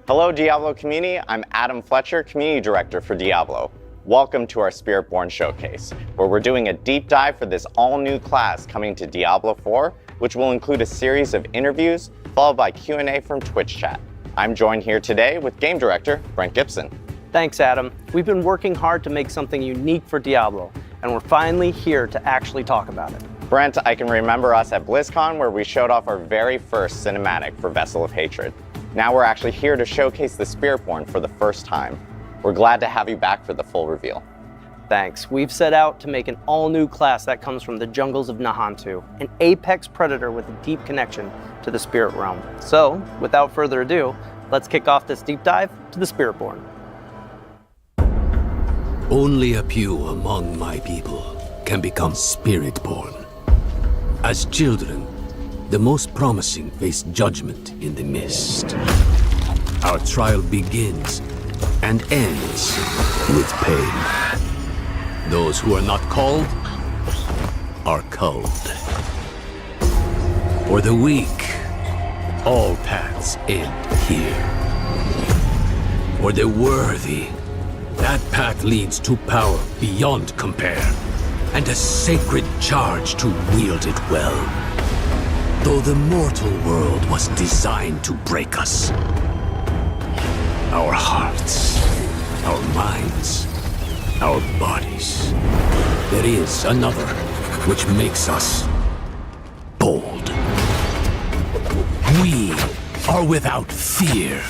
Hello Diablo community, I'm Adam Fletcher, Community Director for Diablo. Welcome to our Spiritborn Showcase, where we're doing a deep dive for this all-new class coming to Diablo 4, which will include a series of interviews, followed by Q&A from Twitch chat. I'm joined here today with Game Director Brent Gibson. Thanks, Adam. We've been working hard to make something unique for Diablo, and we're finally here to actually talk about it. Brent, I can remember us at BlizzCon where we showed off our very first cinematic for Vessel of Hatred. Now we're actually here to showcase the Spiritborn for the first time. We're glad to have you back for the full reveal. Thanks. We've set out to make an all-new class that comes from the jungles of Nahantu, an apex predator with a deep connection to the spirit realm. So, without further ado, let's kick off this deep dive to the Spiritborn. Only a few among my people can become Spiritborn. As children, the most promising face judgment in the mist. Our trial begins and ends with pain. Those who are not called are culled. For the weak, all paths end here. For the worthy, that path leads to power beyond compare, and a sacred charge to wield it well. Though the mortal world was designed to break us, our hearts, our minds, our bodies, there is another which makes us bold. We are without fear.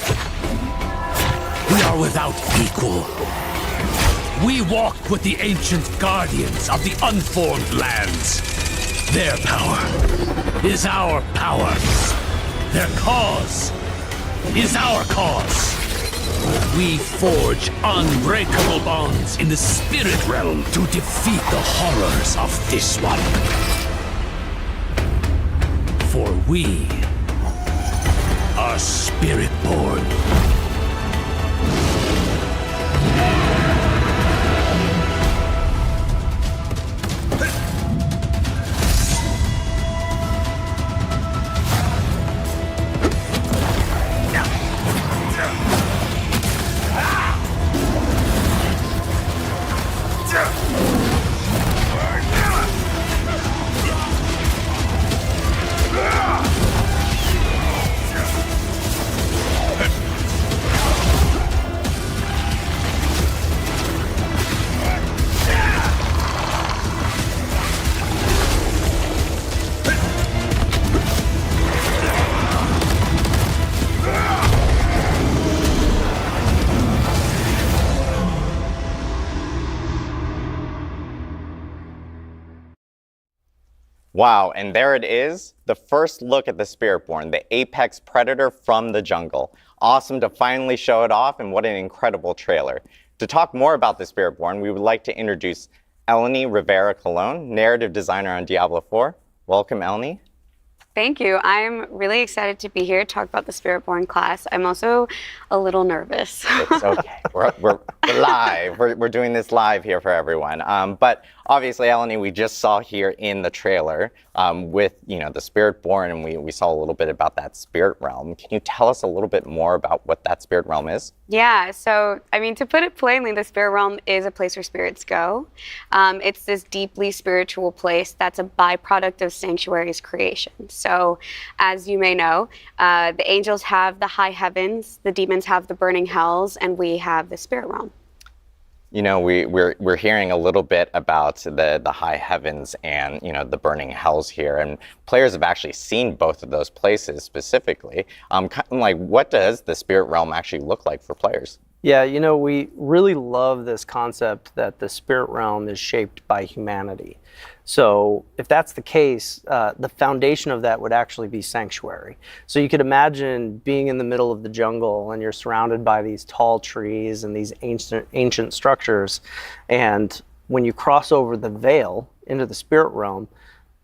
We are without equal. We walk with the ancient guardians of the unformed lands. Their power is our power. Their cause is our cause. We forge unbreakable bonds in the spirit realm to defeat the horrors of this one. For we are Spiritborn. Wow, and there it is, the first look at the Spiritborn, the apex predator from the jungle. Awesome to finally show it off, and what an incredible trailer. To talk more about the Spiritborn, we would like to introduce Eleni Rivera-Colon, narrative designer on Diablo 4. Welcome, Eleni. Thank you. I'm really excited to be here to talk about the Spiritborn class. I'm also a little nervous. It's okay. We're live. We're doing this live here for everyone. But obviously, Eleni, we just saw here in the trailer with the Spiritborn, and we saw a little bit about that spirit realm. Can you tell us a little bit more about what that spirit realm is? Yeah. So, I mean, to put it plainly, the spirit realm is a place where spirits go. It's this deeply spiritual place that's a byproduct of Sanctuary's creation. So, as you may know, the angels have the high heavens, the demons have the burning hells, and we have the spirit realm. You know, we're hearing a little bit about the high heavens and the burning hells here, and players have actually seen both of those places specifically. What does the spirit realm actually look like for players? Yeah, we really love this concept that the spirit realm is shaped by humanity. So if that's the case, the foundation of that would actually be Sanctuary. So you could imagine being in the middle of the jungle and you're surrounded by these tall trees and these ancient structures. And when you cross over the veil into the spirit realm,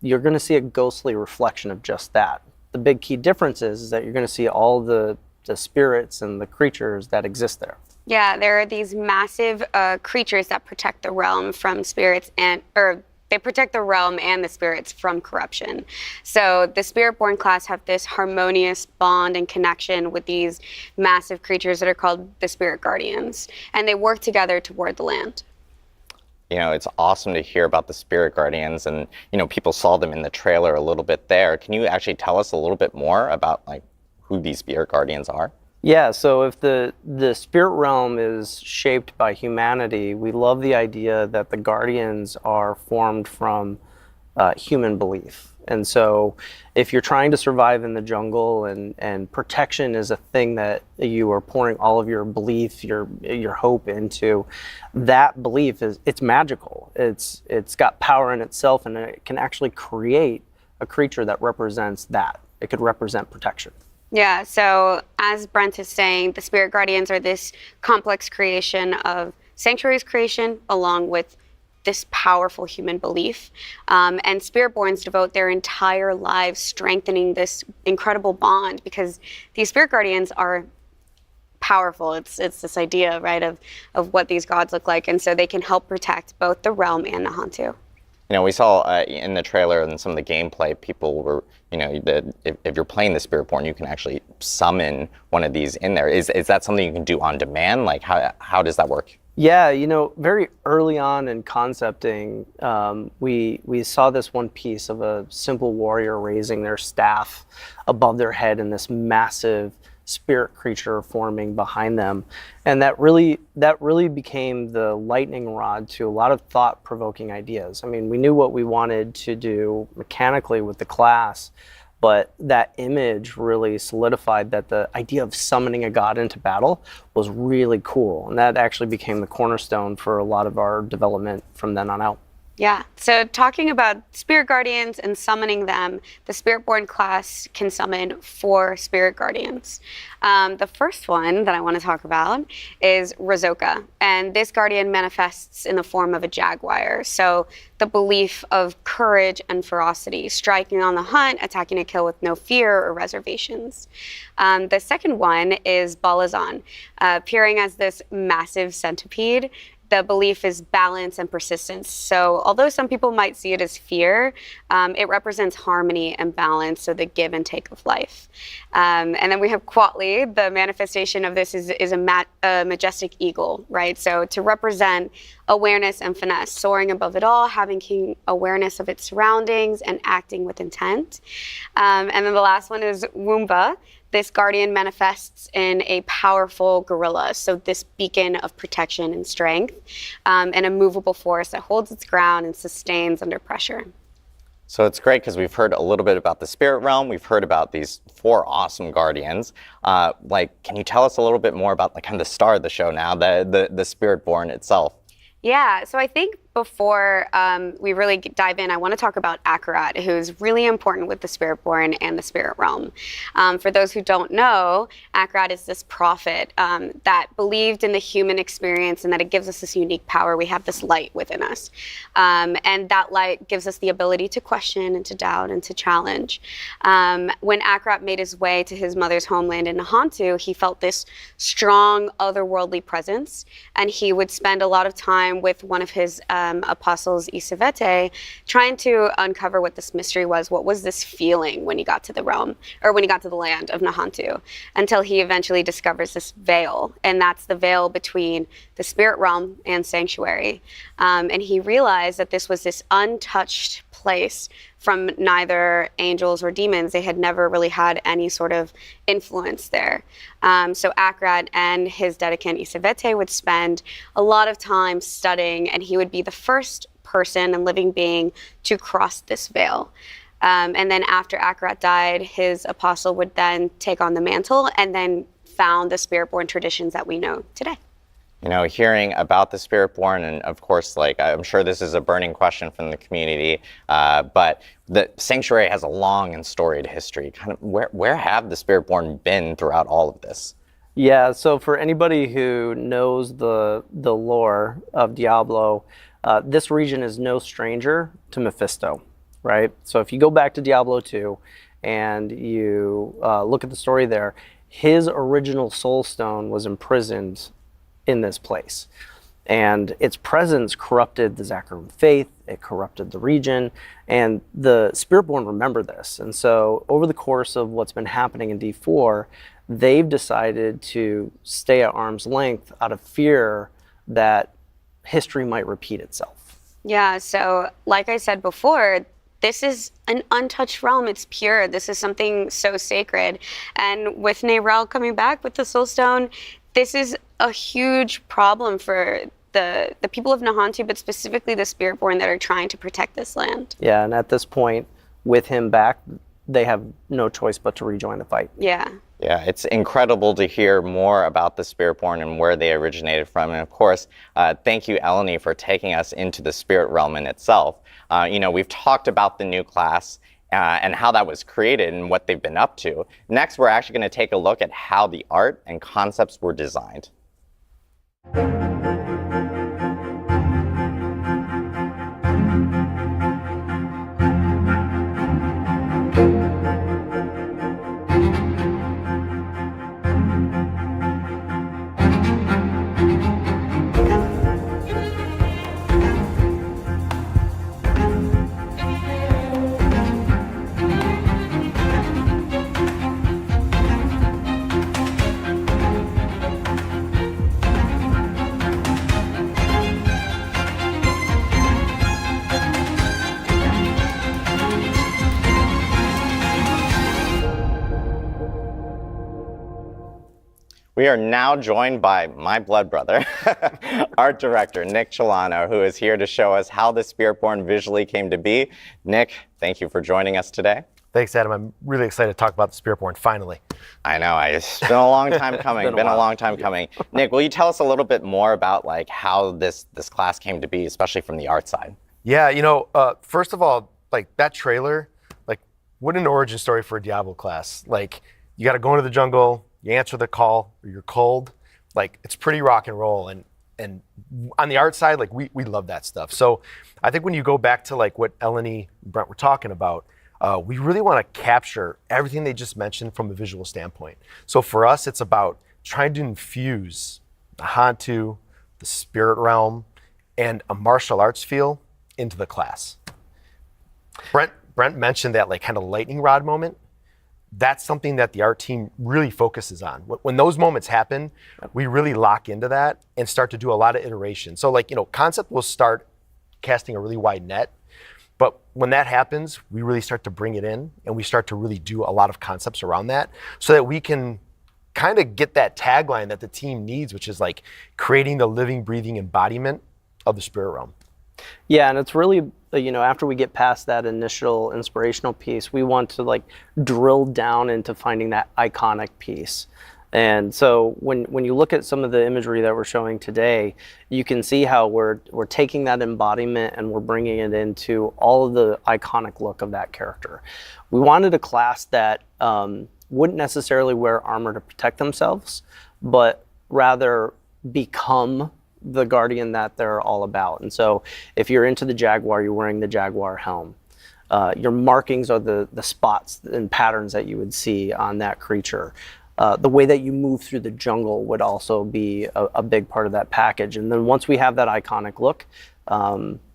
you're going to see a ghostly reflection of just that. The big key difference is that you're going to see all the spirits and the creatures that exist there. Yeah, there are these massive creatures that protect the realm from spirits or they protect the realm and the spirits from corruption. So the Spiritborn class have this harmonious bond and connection with these massive creatures that are called the Spirit Guardians, and they work together to ward the land. It's awesome to hear about the Spirit Guardians, and people saw them in the trailer a little bit there. Can you actually tell us a little bit more about who these Spirit Guardians are? Yeah, so if the spirit realm is shaped by humanity, we love the idea that the guardians are formed from human belief. And so if you're trying to survive in the jungle and protection is a thing that you are pouring all of your belief, your hope into, that belief it's magical. It's got power in itself, and it can actually create a creature that represents that. It could represent protection. Yeah, so as Brent is saying, the Spirit Guardians are this complex creation of Sanctuary's creation along with this powerful human belief. And Spiritborns devote their entire lives strengthening this incredible bond because these Spirit Guardians are powerful. It's this idea, right, of what these gods look like. And so they can help protect both the realm and Nahantu. We saw in the trailer and some of the gameplay, people were, if you're playing the Spiritborn, you can actually summon one of these in there. Is that something you can do on demand? Like, how does that work? Yeah, very early on in concepting, we saw this one piece of a simple warrior raising their staff above their head and this massive spirit creature forming behind them, and that really became the lightning rod to a lot of thought-provoking ideas. I mean, we knew what we wanted to do mechanically with the class, but that image really solidified that the idea of summoning a god into battle was really cool, and that actually became the cornerstone for a lot of our development from then on out. Yeah, so talking about Spirit Guardians and summoning them, the Spiritborn class can summon 4 Spirit Guardians. The first one that I want to talk about is Razoka, and this guardian manifests in the form of a jaguar. So the belief of courage and ferocity, striking on the hunt, attacking a kill with no fear or reservations. The second one is Balazan, appearing as this massive centipede. The belief is balance and persistence. So although some people might see it as fear, it represents harmony and balance, so the give and take of life. And then we have Quatli. The manifestation of this is a majestic eagle, right? So to represent awareness and finesse, soaring above it all, having keen awareness of its surroundings, and acting with intent. And then the last one is Woomba. This guardian manifests in a powerful gorilla, so this beacon of protection and strength, and a movable force that holds its ground and sustains under pressure. So it's great because we've heard a little bit about the spirit realm. We've heard about these 4 awesome guardians. Can you tell us a little bit more about kind of the star of the show now, the Spiritborn itself? Yeah, so I think before we really dive in, I want to talk about Akarat, who's really important with the Spiritborn and the Spirit Realm. For those who don't know, Akarat is this prophet that believed in the human experience and that it gives us this unique power. We have this light within us. And that light gives us the ability to question and to doubt and to challenge. When Akarat made his way to his mother's homeland in Nahantu, he felt this strong otherworldly presence, and he would spend a lot of time with one of his apostles, Isavete, trying to uncover what this mystery was. What was this feeling when he got to the realm, or when he got to the land of Nahantu, until he eventually discovers this veil, and that's the veil between the spirit realm and sanctuary. And he realized that this was this untouched place from neither angels or demons. They had never really had any sort of influence there. So Akarat and his dedicant Isavete would spend a lot of time studying, and he would be the first person and living being to cross this veil. And then after Akarat died, his apostle would then take on the mantle and then found the Spiritborn traditions that we know today. Hearing about the Spiritborn, and of course, I'm sure this is a burning question from the community, but the Sanctuary has a long and storied history. Kind of where have the Spiritborn been throughout all of this? Yeah, so for anybody who knows the lore of Diablo, this region is no stranger to Mephisto, right? So if you go back to Diablo 2 and you look at the story there, his original soul stone was imprisoned in this place. And its presence corrupted the Zakarum faith, it corrupted the region, and the Spiritborn remember this. And so over the course of what's been happening in D4, they've decided to stay at arm's length out of fear that history might repeat itself. Yeah, so like I said before, this is an untouched realm. It's pure. This is something so sacred. And with Neyrel coming back with the Soulstone, this is a huge problem for the people of Nahantu, but specifically the Spiritborn that are trying to protect this land. Yeah, and at this point, with him back, they have no choice but to rejoin the fight. Yeah. Yeah, it's incredible to hear more about the Spiritborn and where they originated from. And of course, thank you, Eleni, for taking us into the spirit realm in itself. We've talked about the new class and how that was created and what they've been up to. Next, we're actually going to take a look at how the art and concepts were designed. We are now joined by my blood brother, art director Nick Celano, who is here to show us how the Spiritborn visually came to be. Nick, thank you for joining us today. Thanks, Adam. I'm really excited to talk about the Spiritborn finally. I know, it's been a long time coming. Been a long time coming. Nick, will you tell us a little bit more about like how this class came to be, especially from the art side? Yeah, first of all, like that trailer, like what an origin story for a Diablo class. Like you got to go into the jungle, you answer the call, or you're cold. Like it's pretty rock and roll. And on the art side, like we love that stuff. So I think when you go back to like what Eleni and Brent were talking about, we really want to capture everything they just mentioned from a visual standpoint. So for us, it's about trying to infuse the Hantu, the spirit realm, and a martial arts feel into the class. Brent mentioned that like kind of lightning rod moment. That's something that the art team really focuses on. When those moments happen, we really lock into that and start to do a lot of iteration. So like, concept will start casting a really wide net, but when that happens, we really start to bring it in and we start to really do a lot of concepts around that so that we can kind of get that tagline that the team needs, which is like creating the living, breathing embodiment of the spirit realm. Yeah, and it's really, after we get past that initial inspirational piece, we want to like drill down into finding that iconic piece. And so when you look at some of the imagery that we're showing today, you can see how we're taking that embodiment and we're bringing it into all of the iconic look of that character. We wanted a class that wouldn't necessarily wear armor to protect themselves, but rather become the guardian that they're all about. And so if you're into the Jaguar, you're wearing the Jaguar helm. Your markings are the spots and patterns that you would see on that creature. The way that you move through the jungle would also be a big part of that package. And then once we have that iconic look,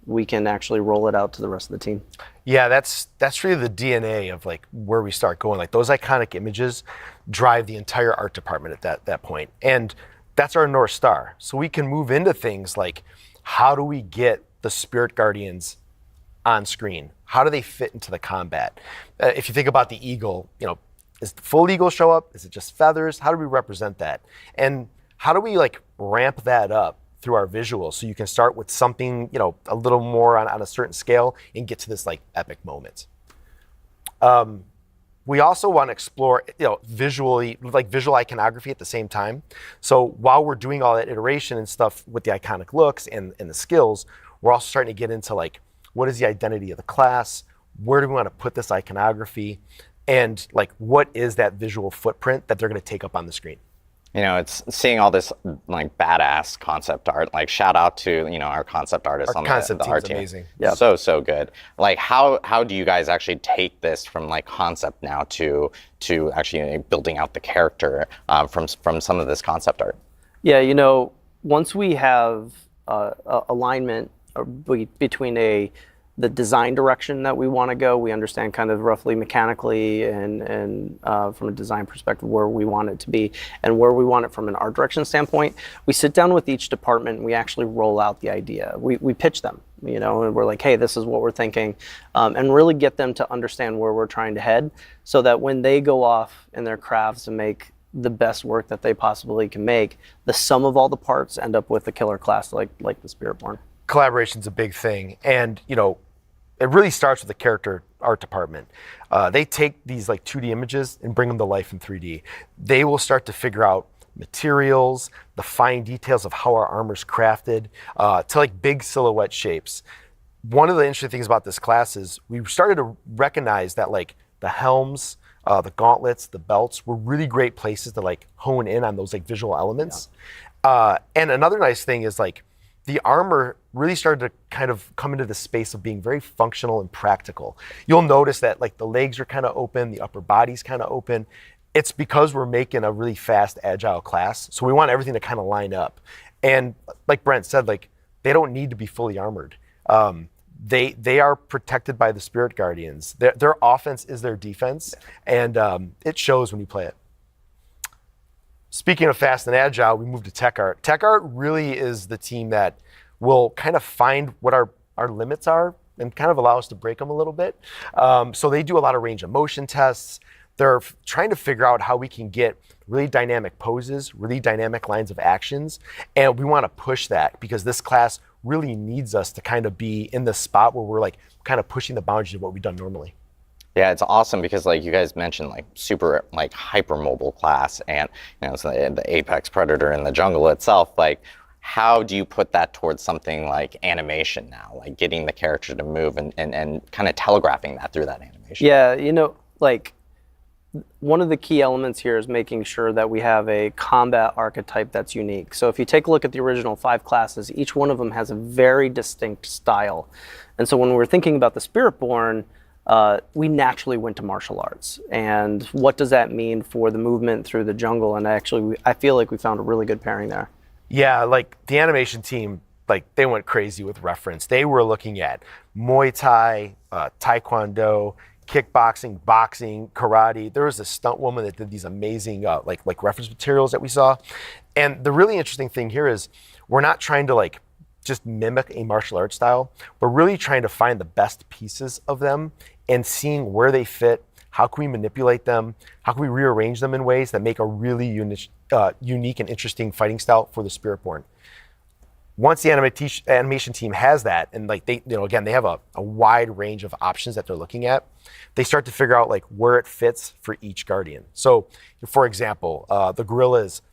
we can actually roll it out to the rest of the team. Yeah, that's really the DNA of like where we start going. Like those iconic images drive the entire art department at that point. And that's our North Star. So we can move into things like, how do we get the Spirit Guardians on screen? How do they fit into the combat? If you think about the eagle, is the full eagle show up? Is it just feathers? How do we represent that? And how do we like ramp that up through our visuals so you can start with something, a little more on a certain scale and get to this like epic moment. We also want to explore, visually, like visual iconography at the same time. So while we're doing all that iteration and stuff with the iconic looks and the skills, we're also starting to get into like, what is the identity of the class? Where do we want to put this iconography? And like, what is that visual footprint that they're going to take up on the screen? It's seeing all this like badass concept art. Like shout out to our concept artists on the art team. Amazing. Yeah. So good. Like how do you guys actually take this from like concept now to actually building out the character from some of this concept art? Yeah, once we have alignment between the design direction that we want to go, we understand kind of roughly mechanically and from a design perspective where we want it to be and where we want it from an art direction standpoint. We sit down with each department and we actually roll out the idea. We pitch them, and we're like, hey, this is what we're thinking, and really get them to understand where we're trying to head so that when they go off in their crafts and make the best work that they possibly can make, the sum of all the parts end up with a killer class like the Spiritborn. Collaboration's a big thing, and it really starts with the character art department. They take these like 2D images and bring them to life in 3D. They will start to figure out materials, the fine details of how our armor's crafted, to like big silhouette shapes. One of the interesting things about this class is we started to recognize that like the helms, the gauntlets, the belts were really great places to like hone in on those like visual elements. Yeah. And another nice thing is like the armor really started to kind of come into the space of being very functional and practical. You'll notice that like the legs are kind of open, the upper body's kind of open. It's because we're making a really fast, agile class. So we want everything to kind of line up. And like Brent said, like they don't need to be fully armored. They are protected by the Spirit Guardians. Their offense is their defense, and it shows when you play it. Speaking of fast and agile, we move to Tech Art. Tech Art really is the team that will kind of find what our limits are and kind of allow us to break them a little bit. So they do a lot of range of motion tests. They're trying to figure out how we can get really dynamic poses, really dynamic lines of actions, and we want to push that because this class really needs us to kind of be in the spot where we're like kind of pushing the boundaries of what we've done normally. Yeah, it's awesome because like you guys mentioned like super like hypermobile class and so the apex predator in the jungle itself, like how do you put that towards something like animation now, like getting the character to move and kind of telegraphing that through that animation? Yeah, like one of the key elements here is making sure that we have a combat archetype that's unique. So if you take a look at the original 5 classes, each one of them has a very distinct style. And so when we're thinking about the Spiritborn, we naturally went to martial arts. And what does that mean for the movement through the jungle? And actually, I feel like we found a really good pairing there. Yeah, like the animation team, like they went crazy with reference. They were looking at Muay Thai, Taekwondo, kickboxing, boxing, karate. There was a stunt woman that did these amazing like reference materials that we saw. And the really interesting thing here is we're not trying to like just mimic a martial arts style. We're really trying to find the best pieces of them and seeing where they fit. How can we manipulate them? How can we rearrange them in ways that make a really unique and interesting fighting style for the Spiritborn? Once the animation team has that, and like they, again, they have a wide range of options that they're looking at, they start to figure out like where it fits for each guardian. So, for example, the gorilla is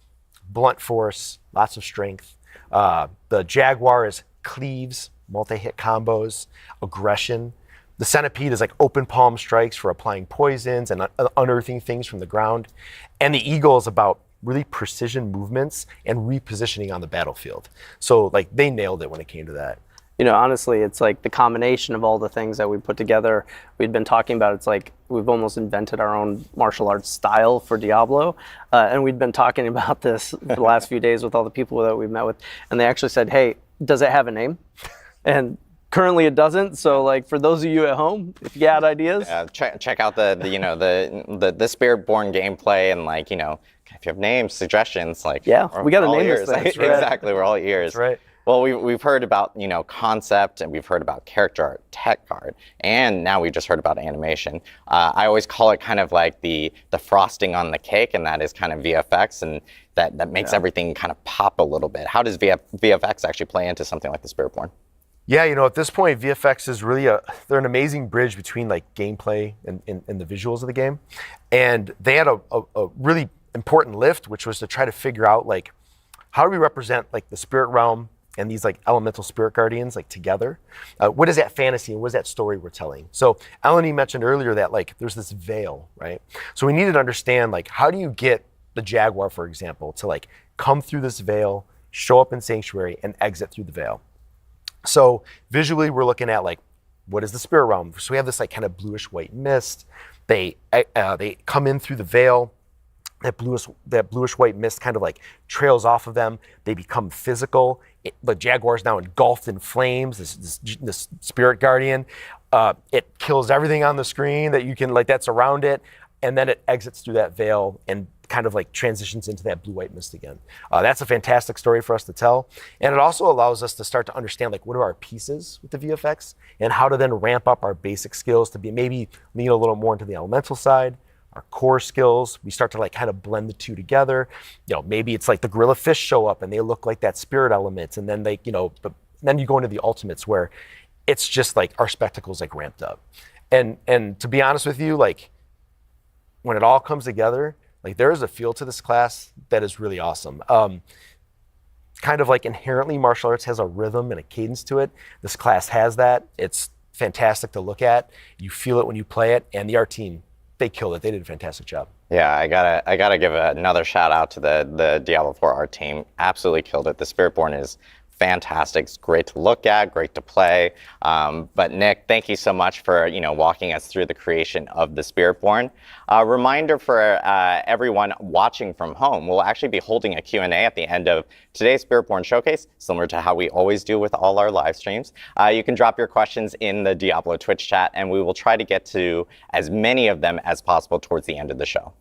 blunt force, lots of strength. The jaguar is cleaves, multi-hit combos, aggression. The centipede is like open palm strikes for applying poisons and unearthing things from the ground. And the eagle is about really precision movements and repositioning on the battlefield. So like they nailed it when it came to that. Honestly, it's like the combination of all the things that we put together. We'd been talking about, it's like we've almost invented our own martial arts style for Diablo. And we'd been talking about this the last few days with all the people that we've met with. And they actually said, hey, does it have a name? And currently it doesn't. So like for those of you at home, if you got ideas. Check out the Spiritborn gameplay and like, if you have names, suggestions, like we got to name this thing. Exactly, we're all ears. That's right. Well, we've heard about, concept, and we've heard about character art, tech art, and now we just heard about animation. I always call it kind of like the frosting on the cake, and that is kind of VFX, and that makes everything kind of pop a little bit. How does VFX actually play into something like the Spiritborn? Yeah, at this point, VFX is really they're an amazing bridge between like gameplay and the visuals of the game. And they had a really important lift, which was to try to figure out like, how do we represent like the spirit realm and these like elemental spirit guardians like together? What is that fantasy and what is that story we're telling? So Eleni mentioned earlier that like there's this veil, right? So we needed to understand like, how do you get the jaguar, for example, to like come through this veil, show up in Sanctuary and exit through the veil? So visually we're looking at like, what is the spirit realm? So we have this like kind of bluish white mist. They come in through the veil. that bluish white mist kind of like trails off of them. They become physical. The jaguar is now engulfed in flames. This spirit guardian. It kills everything on the screen that you can that's around it, and then it exits through that veil and kind of like transitions into that blue-white mist again. That's a fantastic story for us to tell. And it also allows us to start to understand what are our pieces with the VFX and how to then ramp up our basic skills to be maybe lean a little more into the elemental side, our core skills. We start to kind of blend the two together. Maybe it's like the gorilla fish show up and they look like that spirit element. And then then you go into the ultimates where it's just like our spectacles ramped up. And to be honest with you, when it all comes together, there is a feel to this class that is really awesome. Kind of inherently martial arts has a rhythm and a cadence to it. This class has that. It's fantastic to look at. You feel it when you play it, and the art team, they killed it. They did a fantastic job. Yeah, I gotta give another shout out to the Diablo 4 art team. Absolutely killed it. The Spiritborn is fantastic. It's great to look at, great to play. But Nick, thank you so much for walking us through the creation of the Spiritborn. A reminder for everyone watching from home, we'll actually be holding a Q&A at the end of today's Spiritborn showcase, similar to how we always do with all our live streams. You can drop your questions in the Diablo Twitch chat, and we will try to get to as many of them as possible towards the end of the show.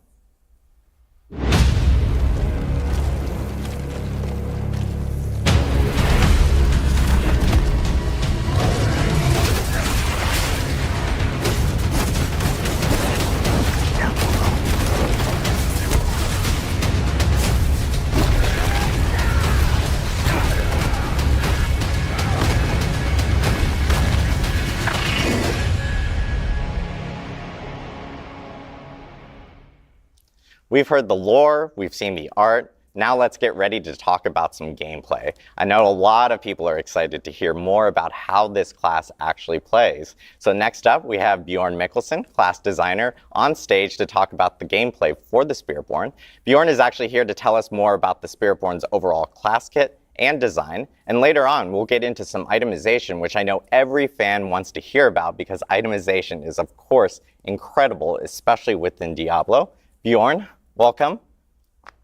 We've heard the lore, we've seen the art. Now let's get ready to talk about some gameplay. I know a lot of people are excited to hear more about how this class actually plays. So next up, we have Bjorn Mikkelsen, class designer, on stage to talk about the gameplay for the Spiritborn. Bjorn is actually here to tell us more about the Spiritborn's overall class kit and design. And later on, we'll get into some itemization, which I know every fan wants to hear about because itemization is, of course, incredible, especially within Diablo. Bjorn, welcome.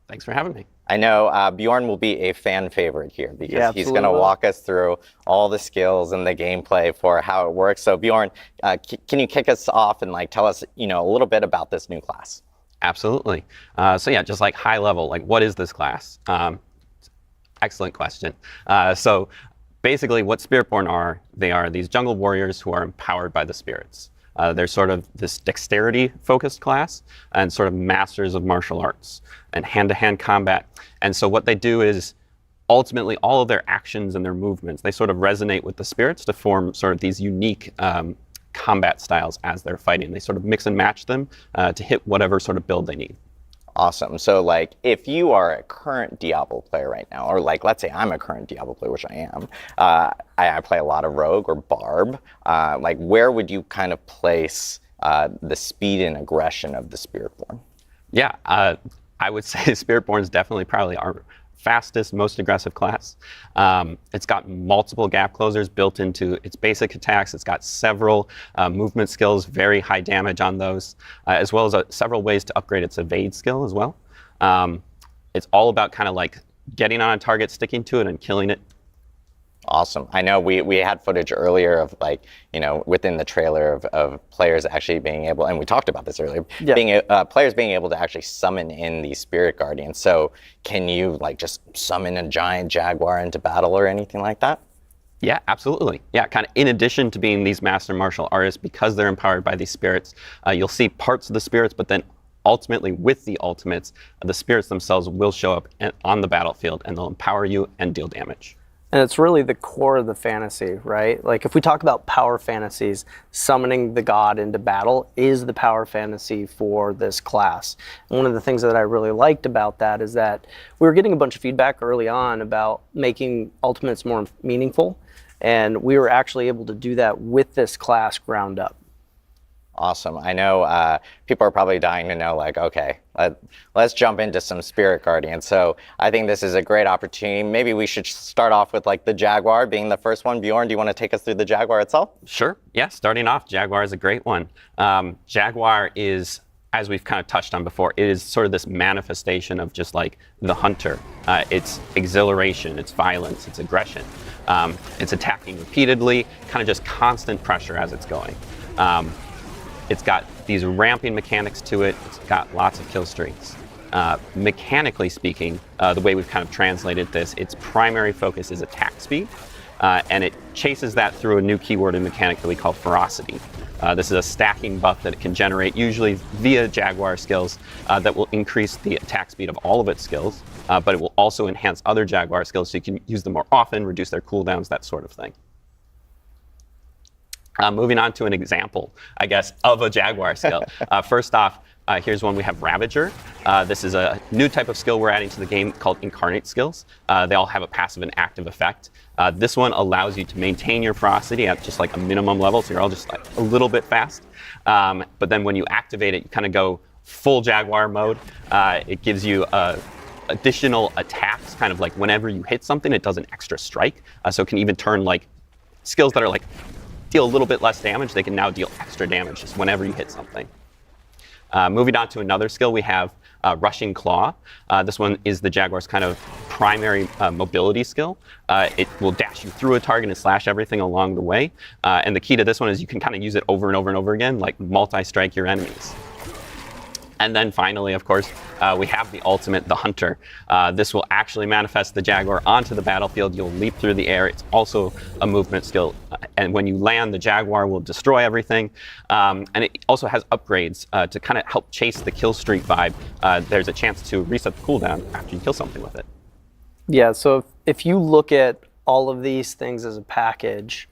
Thanks for having me. I know Bjorn will be a fan favorite here because he's going to walk us through all the skills and the gameplay for how it works. So Bjorn, can you kick us off and tell us a little bit about this new class? Absolutely. So yeah, just high level, what is this class? Excellent question. So basically what Spiritborn are, they are these jungle warriors who are empowered by the spirits. They're sort of this dexterity-focused class and sort of masters of martial arts and hand-to-hand combat. And so what they do is ultimately all of their actions and their movements, they sort of resonate with the spirits to form sort of these unique combat styles as they're fighting. They sort of mix and match them to hit whatever sort of build they need. Awesome. So if you are a current Diablo player right now, or let's say I'm a current Diablo player, which I am, I play a lot of Rogue or Barb, where would you kind of place the speed and aggression of the Spiritborn? Yeah, I would say Spiritborn is definitely probably our fastest, most aggressive class. It's got multiple gap closers built into its basic attacks. It's got several movement skills, very high damage on those, as well as several ways to upgrade its evade skill as well. It's all about kind of getting on a target, sticking to it, and killing it. Awesome. I know we had footage earlier of within the trailer of players actually being able, and we talked about this earlier, players being able to actually summon in these spirit guardians. So can you just summon a giant jaguar into battle or anything like that? Yeah, absolutely. Yeah, kind of in addition to being these master martial artists, because they're empowered by these spirits, you'll see parts of the spirits, but then ultimately with the ultimates, the spirits themselves will show up on the battlefield and they'll empower you and deal damage. And it's really the core of the fantasy, right? If we talk about power fantasies, summoning the god into battle is the power fantasy for this class. And one of the things that I really liked about that is that we were getting a bunch of feedback early on about making ultimates more meaningful, and we were actually able to do that with this class ground up. Awesome. I know people are probably dying to know, okay, let's jump into some Spirit Guardians. So I think this is a great opportunity. Maybe we should start off with the Jaguar being the first one. Bjorn, do you want to take us through the Jaguar itself? Sure. Yeah, starting off, Jaguar is a great one. Jaguar is as we've kind of touched on before, it is sort of this manifestation of just like the hunter. It's exhilaration, it's violence, it's aggression. It's attacking repeatedly, kind of just constant pressure as it's going. It's got these ramping mechanics to it. It's got lots of kill streaks. Mechanically speaking, the way we've kind of translated this, its primary focus is attack speed, and it chases that through a new keyword and mechanic that we call ferocity. This is a stacking buff that it can generate, usually via Jaguar skills, that will increase the attack speed of all of its skills, but it will also enhance other Jaguar skills so you can use them more often, reduce their cooldowns, that sort of thing. Moving on to an example, I guess, of a Jaguar skill. First off, here's one we have Ravager. This is a new type of skill we're adding to the game called Incarnate skills. They all have a passive and active effect. This one allows you to maintain your ferocity at just like a minimum level, so you're all just like a little bit fast. But then when you activate it, you kind of go full Jaguar mode. It gives you additional attacks, kind of like whenever you hit something, it does an extra strike. So it can even turn like skills that are like deal a little bit less damage, they can now deal extra damage just whenever you hit something. Moving on to another skill, we have Rushing Claw. This one is the Jaguar's kind of primary mobility skill. It will dash you through a target and slash everything along the way. And the key to this one is you can kind of use it over and over and over again, like multi-strike your enemies. And then finally, of course, we have the ultimate, the Hunter. This will actually manifest the Jaguar onto the battlefield. You'll leap through the air. It's also a movement skill. And when you land, the Jaguar will destroy everything. And it also has upgrades to kind of help chase the kill streak vibe. There's a chance to reset the cooldown after you kill something with it. Yeah, so if you look at all of these things as a package,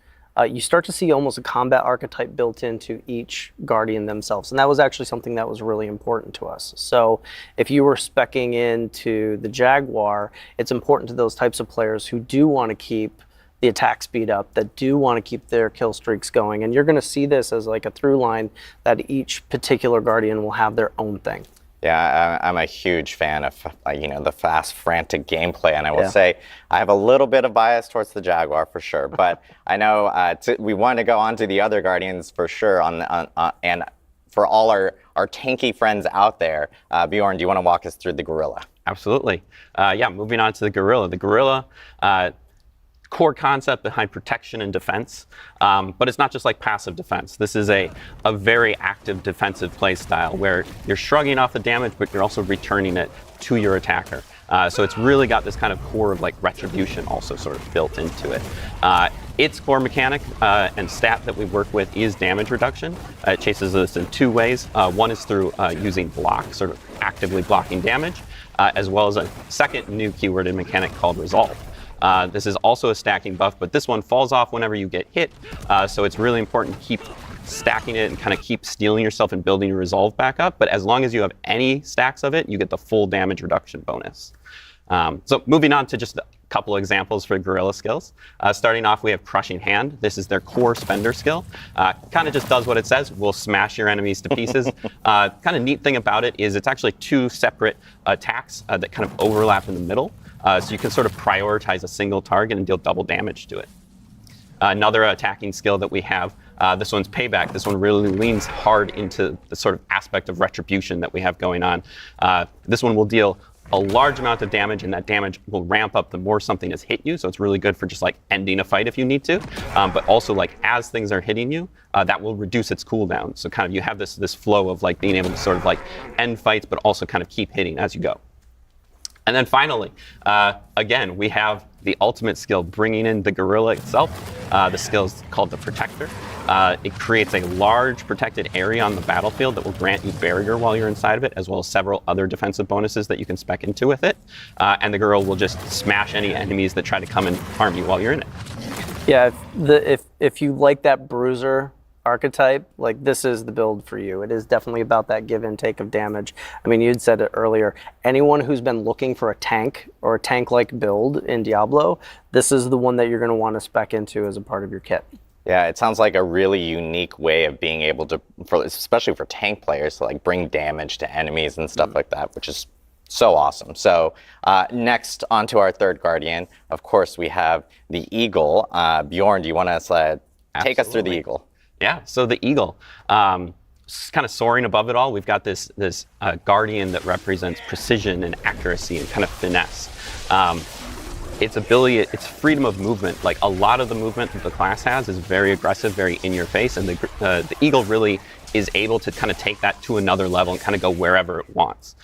you start to see almost a combat archetype built into each Guardian themselves. And that was actually something that was really important to us. So if you were speccing into the Jaguar, it's important to those types of players who do want to keep the attack speed up, that do want to keep their kill streaks going. And you're going to see this as like a through line that each particular Guardian will have their own thing. Yeah, I'm a huge fan of the fast, frantic gameplay, and I will say I have a little bit of bias towards the Jaguar for sure. But I know we want to go on to the other Guardians for sure. And for all our tanky friends out there, Bjorn, do you want to walk us through the Gorilla? Absolutely. Yeah, moving on to the Gorilla. The Gorilla. Core concept behind protection and defense, but it's not just like passive defense. This is a very active defensive play style where you're shrugging off the damage, but you're also returning it to your attacker. So it's really got this kind of core of like retribution also sort of built into it. Its core mechanic and stat that we work with is damage reduction. It chases this in two ways. One is through using block, sort of actively blocking damage, as well as a second new keyword and mechanic called resolve. This is also a stacking buff, but this one falls off whenever you get hit, so it's really important to keep stacking it and kind of keep stealing yourself and building your resolve back up. But as long as you have any stacks of it, you get the full damage reduction bonus. So moving on to just a couple examples for Gorilla skills. Starting off, we have Crushing Hand. This is their core spender skill. Kind of just does what it says. We'll smash your enemies to pieces. Kind of neat thing about it is it's actually two separate attacks that kind of overlap in the middle. So you can sort of prioritize a single target and deal double damage to it. Another attacking skill that we have, this one's Payback. This one really leans hard into the sort of aspect of retribution that we have going on. This one will deal a large amount of damage, and that damage will ramp up the more something has hit you. So it's really good for just like ending a fight if you need to. But also like as things are hitting you, that will reduce its cooldown. So kind of you have this flow of like being able to sort of like end fights, but also kind of keep hitting as you go. And then finally, again, we have the ultimate skill, bringing in the Gorilla itself. The skill is called the Protector. It creates a large protected area on the battlefield that will grant you barrier while you're inside of it, as well as several other defensive bonuses that you can spec into with it. And the Gorilla will just smash any enemies that try to come and harm you while you're in it. Yeah, if you like that bruiser archetype, like this is the build for you. It is definitely about that give and take of damage. I mean, you'd said it earlier, anyone who's been looking for a tank or a tank-like build in Diablo, this is the one that you're going to want to spec into as a part of your kit. Yeah, it sounds like a really unique way of being able to, especially for tank players, to like bring damage to enemies and stuff like that, which is so awesome. So next, on to our third Guardian. Of course, we have the Eagle. Bjorn, do you want to take us through the Eagle? Yeah, so the Eagle. kind of soaring above it all, we've got this guardian that represents precision and accuracy and kind of finesse. Its ability, its freedom of movement, like a lot of the movement that the class has is very aggressive, very in your face, and the eagle really is able to kind of take that to another level and kind of go wherever it wants.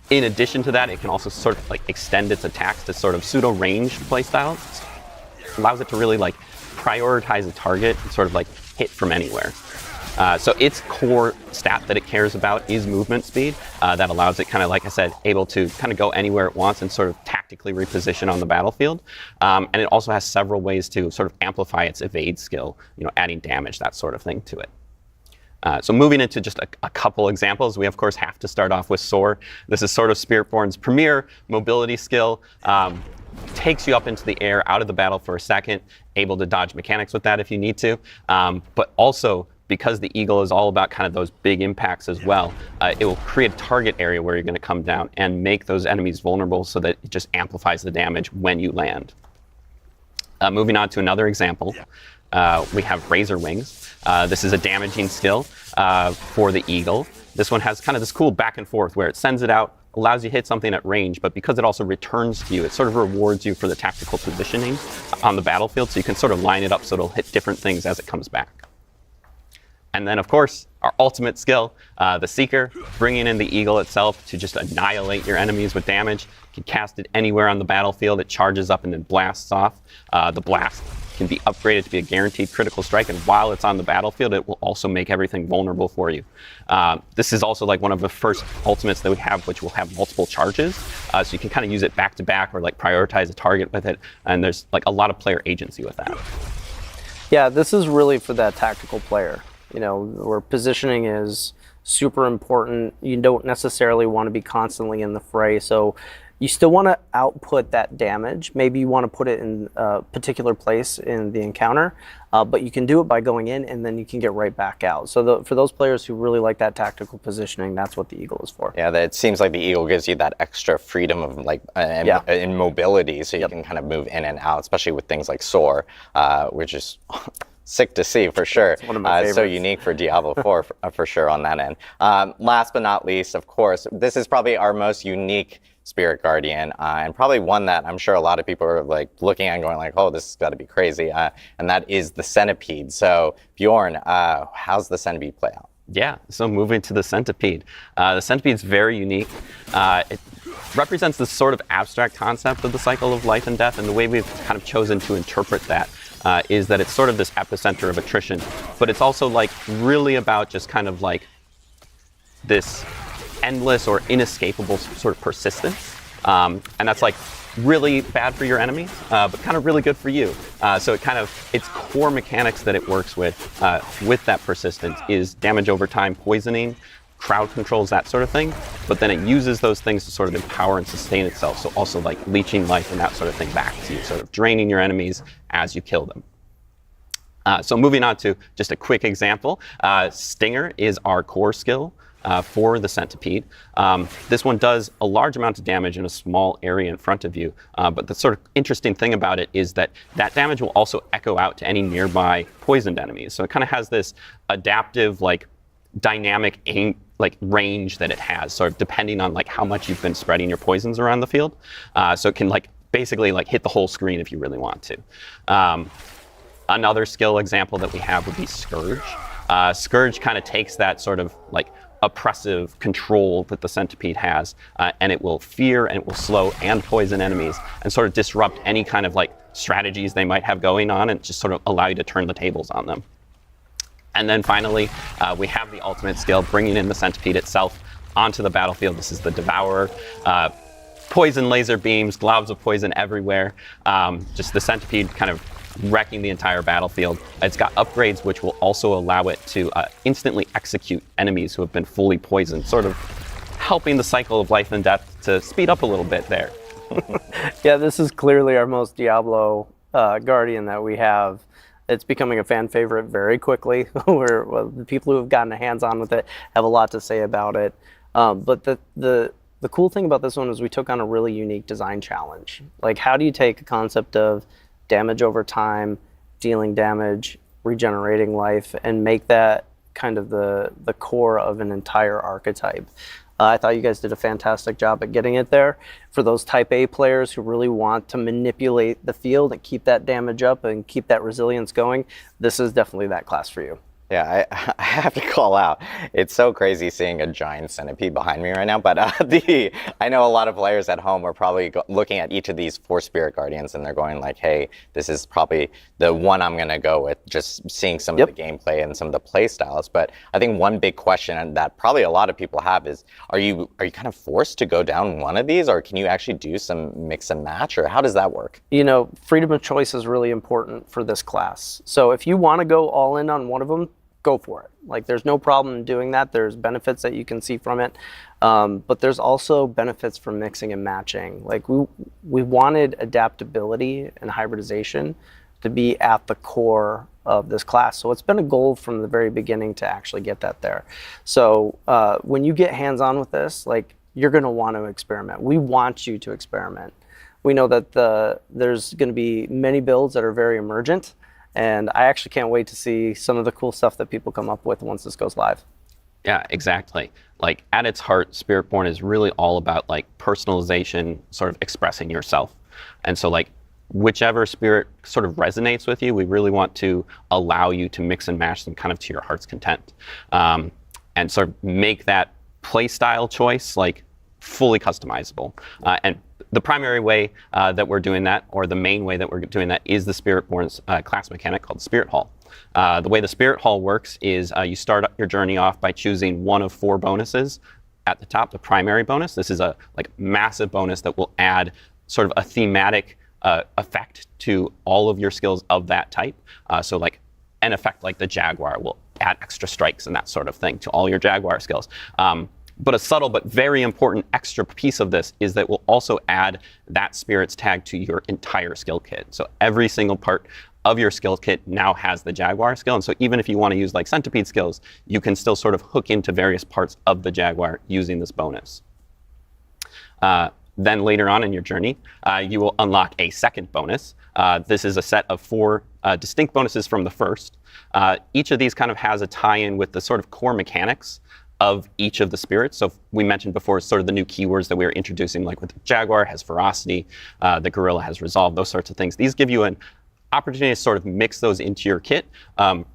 In addition to that, it can also sort of like extend its attacks to sort of pseudo-ranged playstyle. Allows it to really like prioritize a target and sort of like hit from anywhere. So its core stat that it cares about is movement speed. That allows it kind of, like I said, able to kind of go anywhere it wants and sort of tactically reposition on the battlefield. And it also has several ways to sort of amplify its evade skill, adding damage, that sort of thing to it. So moving into just a couple examples, we of course have to start off with Soar. This is sort of Spiritborn's premier mobility skill. Takes you up into the air, out of the battle for a second, able to dodge mechanics with that if you need to. But also, because the eagle is all about kind of those big impacts as well, it will create a target area where you're going to come down and make those enemies vulnerable so that it just amplifies the damage when you land. Moving on to another example, we have Razor Wings. This is a damaging skill for the eagle. This one has kind of this cool back and forth where it sends it out, allows you to hit something at range, but because it also returns to you, it sort of rewards you for the tactical positioning on the battlefield, so you can sort of line it up so it'll hit different things as it comes back. And then, of course, our ultimate skill, the Seeker, bringing in the eagle itself to just annihilate your enemies with damage. You can cast it anywhere on the battlefield. It charges up and then blasts off. The blast can be upgraded to be a guaranteed critical strike, and while it's on the battlefield, it will also make everything vulnerable for you. This is also like one of the first ultimates that we have, which will have multiple charges, so you can kind of use it back to back or like prioritize a target with it, and there's like a lot of player agency with that. Yeah, this is really for that tactical player, where positioning is super important. You don't necessarily want to be constantly in the fray, so you still want to output that damage. Maybe you want to put it in a particular place in the encounter, but you can do it by going in and then you can get right back out. So for those players who really like that tactical positioning, that's what the eagle is for. Yeah, it seems like the eagle gives you that extra freedom of like in mobility, so you can kind of move in and out, especially with things like Soar, which is sick to see for sure. It's one of my favorites. So unique for Diablo 4 for sure on that end. Last but not least, of course, this is probably our most unique Spirit Guardian, and probably one that I'm sure a lot of people are like looking at and going like, oh, this has got to be crazy, and that is the Centipede. So Bjorn, how's the Centipede play out? Yeah, so moving to the Centipede. The Centipede is very unique. It represents this sort of abstract concept of the cycle of life and death, and the way we've kind of chosen to interpret that is that it's sort of this epicenter of attrition, but it's also like really about just kind of like this endless or inescapable sort of persistence, and that's like really bad for your enemies, but kind of really good for you. So its core mechanics that it works with that persistence is damage over time, poisoning, crowd controls, that sort of thing, but then it uses those things to sort of empower and sustain itself, so also like leeching life and that sort of thing back to you, sort of draining your enemies as you kill them. So moving on to just a quick example, Stinger is our core skill for the Centipede. This one does a large amount of damage in a small area in front of you, but the sort of interesting thing about it is that damage will also echo out to any nearby poisoned enemies. So it kind of has this adaptive, like dynamic range that it has, sort of depending on like how much you've been spreading your poisons around the field. So it can like basically like hit the whole screen if you really want to. Another skill example that we have would be Scourge. Scourge kind of takes that sort of like oppressive control that the Centipede has, and it will fear and it will slow and poison enemies and sort of disrupt any kind of like strategies they might have going on and just sort of allow you to turn the tables on them. And then finally, we have the ultimate skill, bringing in the Centipede itself onto the battlefield. This is the Devourer. Poison laser beams, globs of poison everywhere. Just the Centipede kind of wrecking the entire battlefield. It's got upgrades which will also allow it to instantly execute enemies who have been fully poisoned, sort of helping the cycle of life and death to speed up a little bit there. Yeah, this is clearly our most Diablo Guardian that we have. It's becoming a fan favorite very quickly. The people who have gotten hands-on with it have a lot to say about it. But the cool thing about this one is we took on a really unique design challenge. Like, how do you take a concept of damage over time, dealing damage, regenerating life, and make that kind of the core of an entire archetype. I thought you guys did a fantastic job at getting it there. For those type A players who really want to manipulate the field and keep that damage up and keep that resilience going, this is definitely that class for you. Yeah, I have to call out. It's so crazy seeing a giant centipede behind me right now. But I know a lot of players at home are probably looking at each of these 4 Spirit Guardians and they're going like, "Hey, this is probably the one I'm gonna go with." Just seeing some of the gameplay and some of the play styles. But I think one big question that probably a lot of people have is, are you kind of forced to go down one of these, or can you actually do some mix and match, or how does that work? You know, freedom of choice is really important for this class. So if you want to go all in on one of them, go for it. Like, there's no problem in doing that. There's benefits that you can see from it, but there's also benefits from mixing and matching. Like, we wanted adaptability and hybridization to be at the core of this class. So it's been a goal from the very beginning to actually get that there. So when you get hands-on with this, like, you're going to want to experiment. We want you to experiment. We know that there's going to be many builds that are very emergent, and I actually can't wait to see some of the cool stuff that people come up with once this goes live. Yeah, exactly. Like, at its heart, Spiritborn is really all about like personalization, sort of expressing yourself. And so like, whichever spirit sort of resonates with you, we really want to allow you to mix and match them kind of to your heart's content. And sort of make that play style choice like fully customizable. And the primary way that we're doing that, or the main way that we're doing that, is the Spiritborn's class mechanic called Spirit Hall. The way the Spirit Hall works is you start your journey off by choosing one of 4 bonuses at the top, the primary bonus. This is a like massive bonus that will add sort of a thematic effect to all of your skills of that type. So like an effect like the Jaguar will add extra strikes and that sort of thing to all your Jaguar skills. But a subtle but very important extra piece of this is that we'll also add that spirit's tag to your entire skill kit. So every single part of your skill kit now has the Jaguar skill. And so even if you want to use like centipede skills, you can still sort of hook into various parts of the Jaguar using this bonus. Then later on in your journey, you will unlock a second bonus. This is a set of 4 distinct bonuses from the first. Each of these kind of has a tie-in with the sort of core mechanics of each of the spirits. So we mentioned before sort of the new keywords that we were introducing, like with the Jaguar has ferocity, the Gorilla has resolve, those sorts of things. These give you an opportunity to sort of mix those into your kit,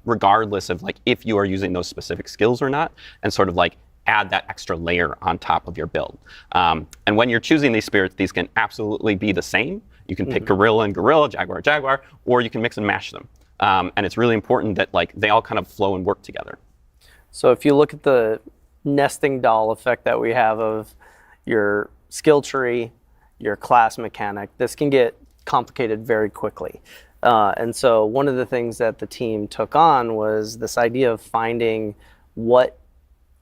regardless of like if you are using those specific skills or not, and sort of like add that extra layer on top of your build. And when you're choosing these spirits, these can absolutely be the same. You can pick Gorilla and Gorilla, Jaguar, Jaguar, or you can mix and match them. And it's really important that like they all kind of flow and work together. So if you look at the nesting doll effect that we have of your skill tree, your class mechanic, this can get complicated very quickly. And so one of the things that the team took on was this idea of finding what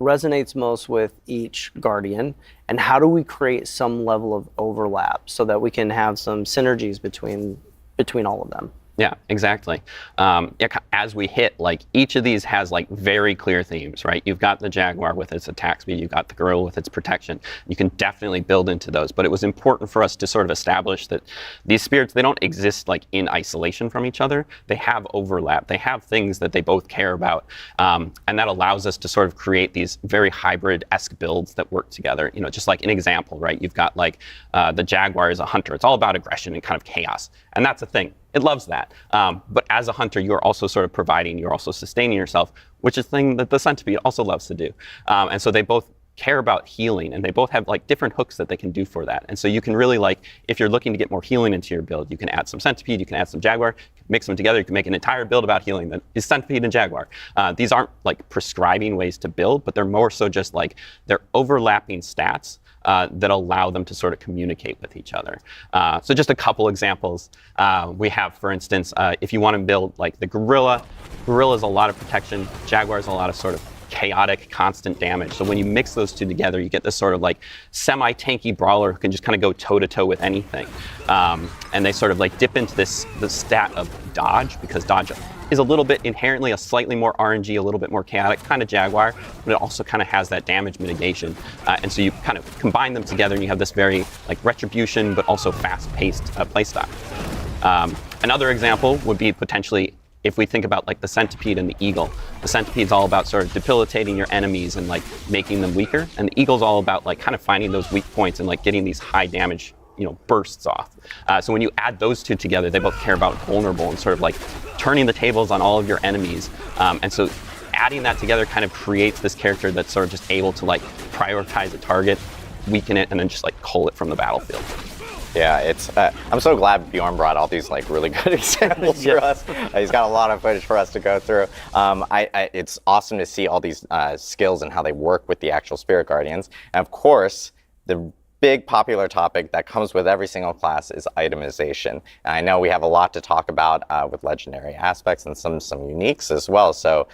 resonates most with each Guardian, and how do we create some level of overlap so that we can have some synergies between all of them. Yeah, exactly. As we hit, like each of these has like very clear themes, right? You've got the Jaguar with its attack speed, you've got the Gorilla with its protection. You can definitely build into those, but it was important for us to sort of establish that these spirits, they don't exist like in isolation from each other. They have overlap. They have things that they both care about, and that allows us to sort of create these very hybrid-esque builds that work together. You know, just like an example, right? You've got like the Jaguar is a hunter. It's all about aggression and kind of chaos, and that's a thing. It loves that. But as a hunter, you're also sort of providing, you're also sustaining yourself, which is a thing that the centipede also loves to do. And so they both care about healing, and they both have like different hooks that they can do for that. And so you can really like, if you're looking to get more healing into your build, you can add some centipede, you can add some Jaguar, mix them together, you can make an entire build about healing that is centipede and Jaguar. These aren't like prescribing ways to build, but they're more so just like, they're overlapping stats that allow them to sort of communicate with each other. So just a couple examples. We have, for instance, if you want to build like the Gorilla, Gorilla is a lot of protection, Jaguar is a lot of sort of chaotic, constant damage. So when you mix those two together, you get this sort of like semi-tanky brawler who can just kind of go toe-to-toe with anything. And they sort of like dip into the stat of dodge, because dodge is a little bit inherently a slightly more RNG, a little bit more chaotic, kind of Jaguar, but it also kind of has that damage mitigation. And so you kind of combine them together and you have this very like retribution, but also fast-paced playstyle. Another example would be potentially if we think about like the centipede and the eagle, the centipede's all about sort of debilitating your enemies and like making them weaker, and the eagle's all about like kind of finding those weak points and like getting these high damage, you know, bursts off. So when you add those two together, they both care about vulnerable and sort of like turning the tables on all of your enemies. And so adding that together kind of creates this character that's sort of just able to like prioritize a target, weaken it, and then just like cull it from the battlefield. Yeah, it's. I'm so glad Bjorn brought all these like really good examples for us. He's got a lot of footage for us to go through. It's awesome to see all these skills and how they work with the actual Spirit Guardians. And of course, the big popular topic that comes with every single class is itemization. And I know we have a lot to talk about with legendary aspects and some uniques as well. So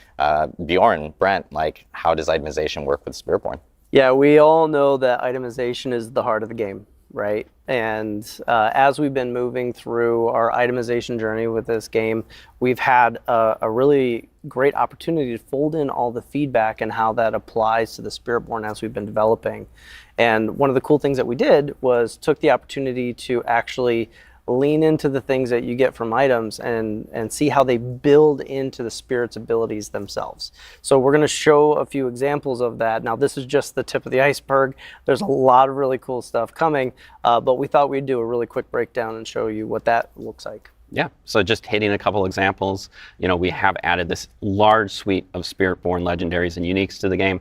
Bjorn, Brent, like, how does itemization work with Spiritborn? Yeah, we all know that itemization is the heart of the game, right? And as we've been moving through our itemization journey with this game, we've had a really great opportunity to fold in all the feedback and how that applies to the Spiritborn as we've been developing. And one of the cool things that we did was took the opportunity to actually lean into the things that you get from items and see how they build into the spirit's abilities themselves. So we're going to show a few examples of that. Now, this is just the tip of the iceberg. There's a lot of really cool stuff coming, but we thought we'd do a really quick breakdown and show you what that looks like. Yeah, so just hitting a couple examples, you know, we have added this large suite of Spiritborn legendaries and uniques to the game.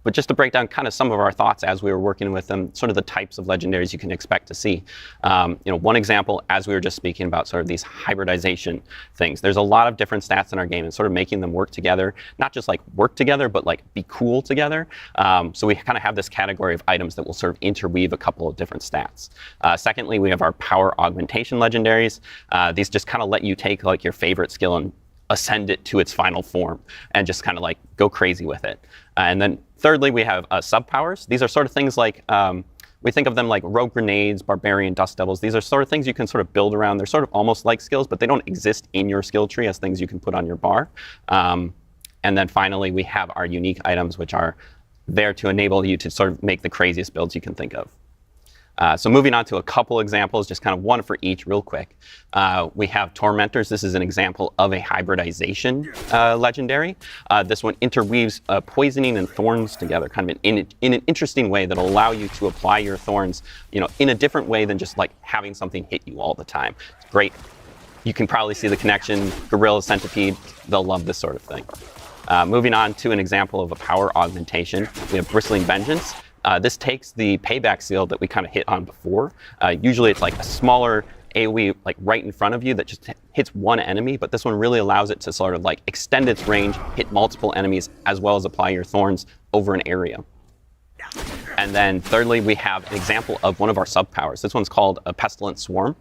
But just to break down kind of some of our thoughts as we were working with them, sort of the types of legendaries you can expect to see. You know, one example, as we were just speaking about sort of these hybridization things, there's a lot of different stats in our game and sort of making them work together, not just like work together, but like be cool together. So we kind of have this category of items that will sort of interweave a couple of different stats. Secondly, we have our power augmentation legendaries. These just kind of let you take like your favorite skill and ascend it to its final form and just kind of like go crazy with it. And then thirdly, we have sub-powers. These are sort of things like, we think of them like rogue grenades, barbarian dust devils. These are sort of things you can sort of build around. They're sort of almost like skills, but they don't exist in your skill tree as things you can put on your bar. And then finally, we have our unique items, which are there to enable you to sort of make the craziest builds you can think of. So moving on to a couple examples, just kind of one for each real quick. We have Tormentors. This is an example of a hybridization legendary. This one interweaves poisoning and thorns together, kind of in an interesting way that'll allow you to apply your thorns, you know, in a different way than just like having something hit you all the time. It's great. You can probably see the connection. Gorilla, Centipede, they'll love this sort of thing. Moving on to an example of a power augmentation, we have Bristling Vengeance. This takes the payback seal that we kind of hit on before. Usually it's like a smaller AoE like right in front of you that just hits one enemy, but this one really allows it to sort of like extend its range, hit multiple enemies, as well as apply your thorns over an area. And then thirdly, we have an example of one of our sub-powers. This one's called a Pestilent Swarm.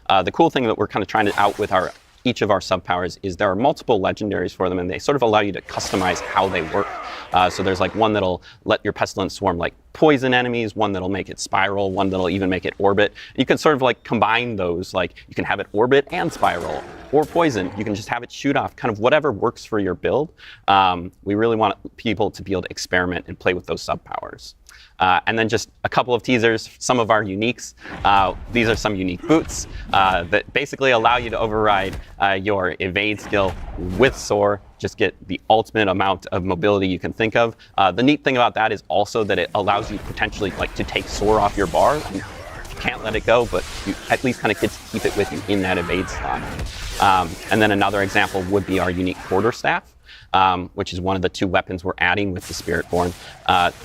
The cool thing that we're kind of trying to out with each of our sub-powers is there are multiple legendaries for them, and they sort of allow you to customize how they work. So there's like one that'll let your Pestilent Swarm like poison enemies, one that'll make it spiral, one that'll even make it orbit. You can sort of like combine those, like you can have it orbit and spiral, or poison. You can just have it shoot off, kind of whatever works for your build. We really want people to be able to experiment and play with those sub-powers. And then just a couple of teasers, some of our uniques. These are some unique boots that basically allow you to override your evade skill with Soar, just get the ultimate amount of mobility you can think of. The neat thing about that is also that it allows you potentially like to take Soar off your bar. You can't let it go, but you at least kind of get to keep it with you in that evade slot. And then another example would be our unique quarterstaff. Which is one of the two weapons we're adding with the Spiritborn.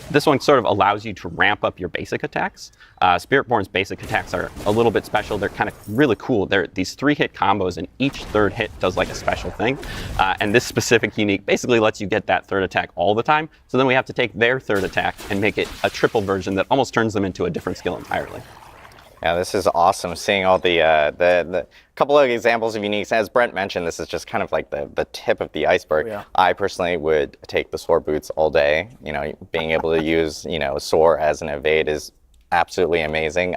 This one sort of allows you to ramp up your basic attacks. Spiritborn's basic attacks are a little bit special. They're kind of really cool. They're these 3-hit combos, and each third hit does like a special thing. And this specific unique basically lets you get that third attack all the time. So then we have to take their third attack and make it a triple version that almost turns them into a different skill entirely. Yeah, this is awesome. Seeing all the couple of examples of uniques. As Brent mentioned, this is just kind of like the tip of the iceberg. Oh, yeah. I personally would take the Soar boots all day. You know, being able to use Soar as an evade is absolutely amazing.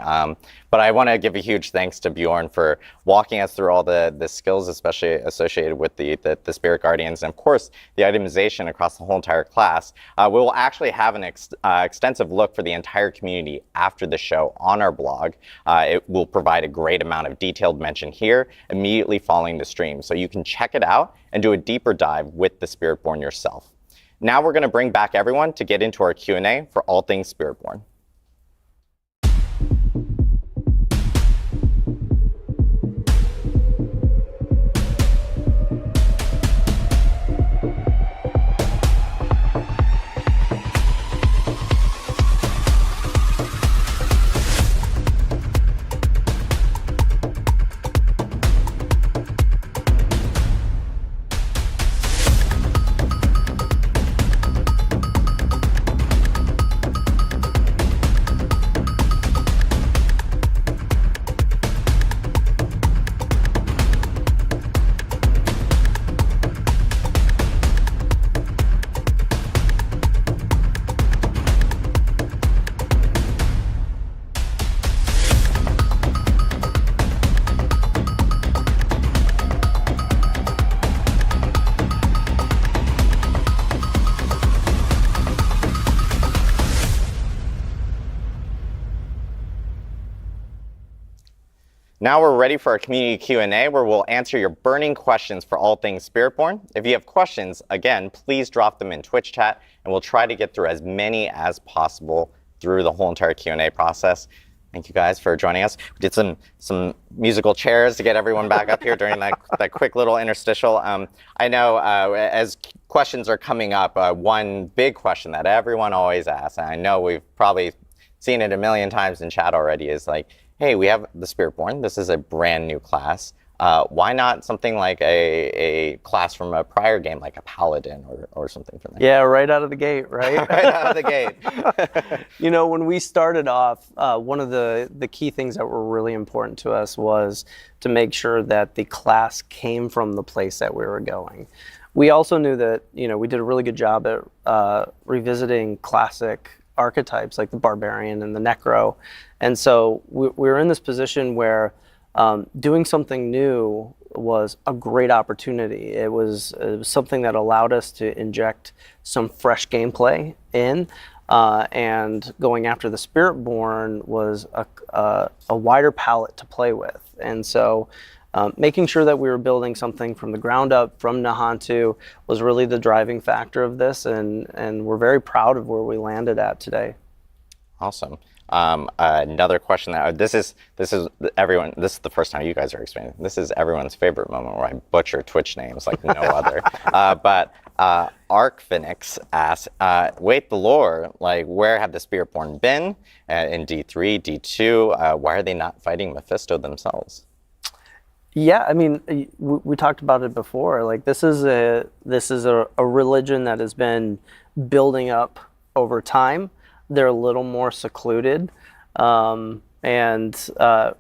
But I want to give a huge thanks to Bjorn for walking us through all the skills, especially associated with the Spirit Guardians, and of course the itemization across the whole entire class. We will actually have an extensive look for the entire community after the show on our blog. It will provide a great amount of detailed mention here immediately following the stream, so you can check it out and do a deeper dive with the Spiritborn yourself. Now we're going to bring back everyone to get into our Q&A for all things Spiritborn. Now we're ready for our community Q&A, where we'll answer your burning questions for all things Spiritborn. If you have questions, again, please drop them in Twitch chat, and we'll try to get through as many as possible through the whole entire Q&A process. Thank you guys for joining us. We did some musical chairs to get everyone back up here during that quick little interstitial. I know as questions are coming up, one big question that everyone always asks, and I know we've probably seen it a million times in chat already, is like, hey, we have the Spiritborn. This is a brand new class. Why not something like a class from a prior game, like a Paladin or something from there? Yeah, right out of the gate, right? Right out of the gate. You know, when we started off, one of the key things that were really important to us was to make sure that the class came from the place that we were going. We also knew that, you know, we did a really good job at revisiting classic archetypes like the Barbarian and the Necro. And so we were in this position where doing something new was a great opportunity. It was something that allowed us to inject some fresh gameplay in, and going after the Spiritborn was a wider palette to play with. And so making sure that we were building something from the ground up from Nahantu was really the driving factor of this, and we're very proud of where we landed at today. Awesome. Another question that this is everyone. This is the first time you guys are explaining. This is everyone's favorite moment where I butcher Twitch names like no other. But Arcphoenix asks, wait, the lore, like where have the Spiritborn been in D3, D2? Why are they not fighting Mephisto themselves? Yeah, I mean, we talked about it before. Like this is a religion that has been building up over time. They're a little more secluded, and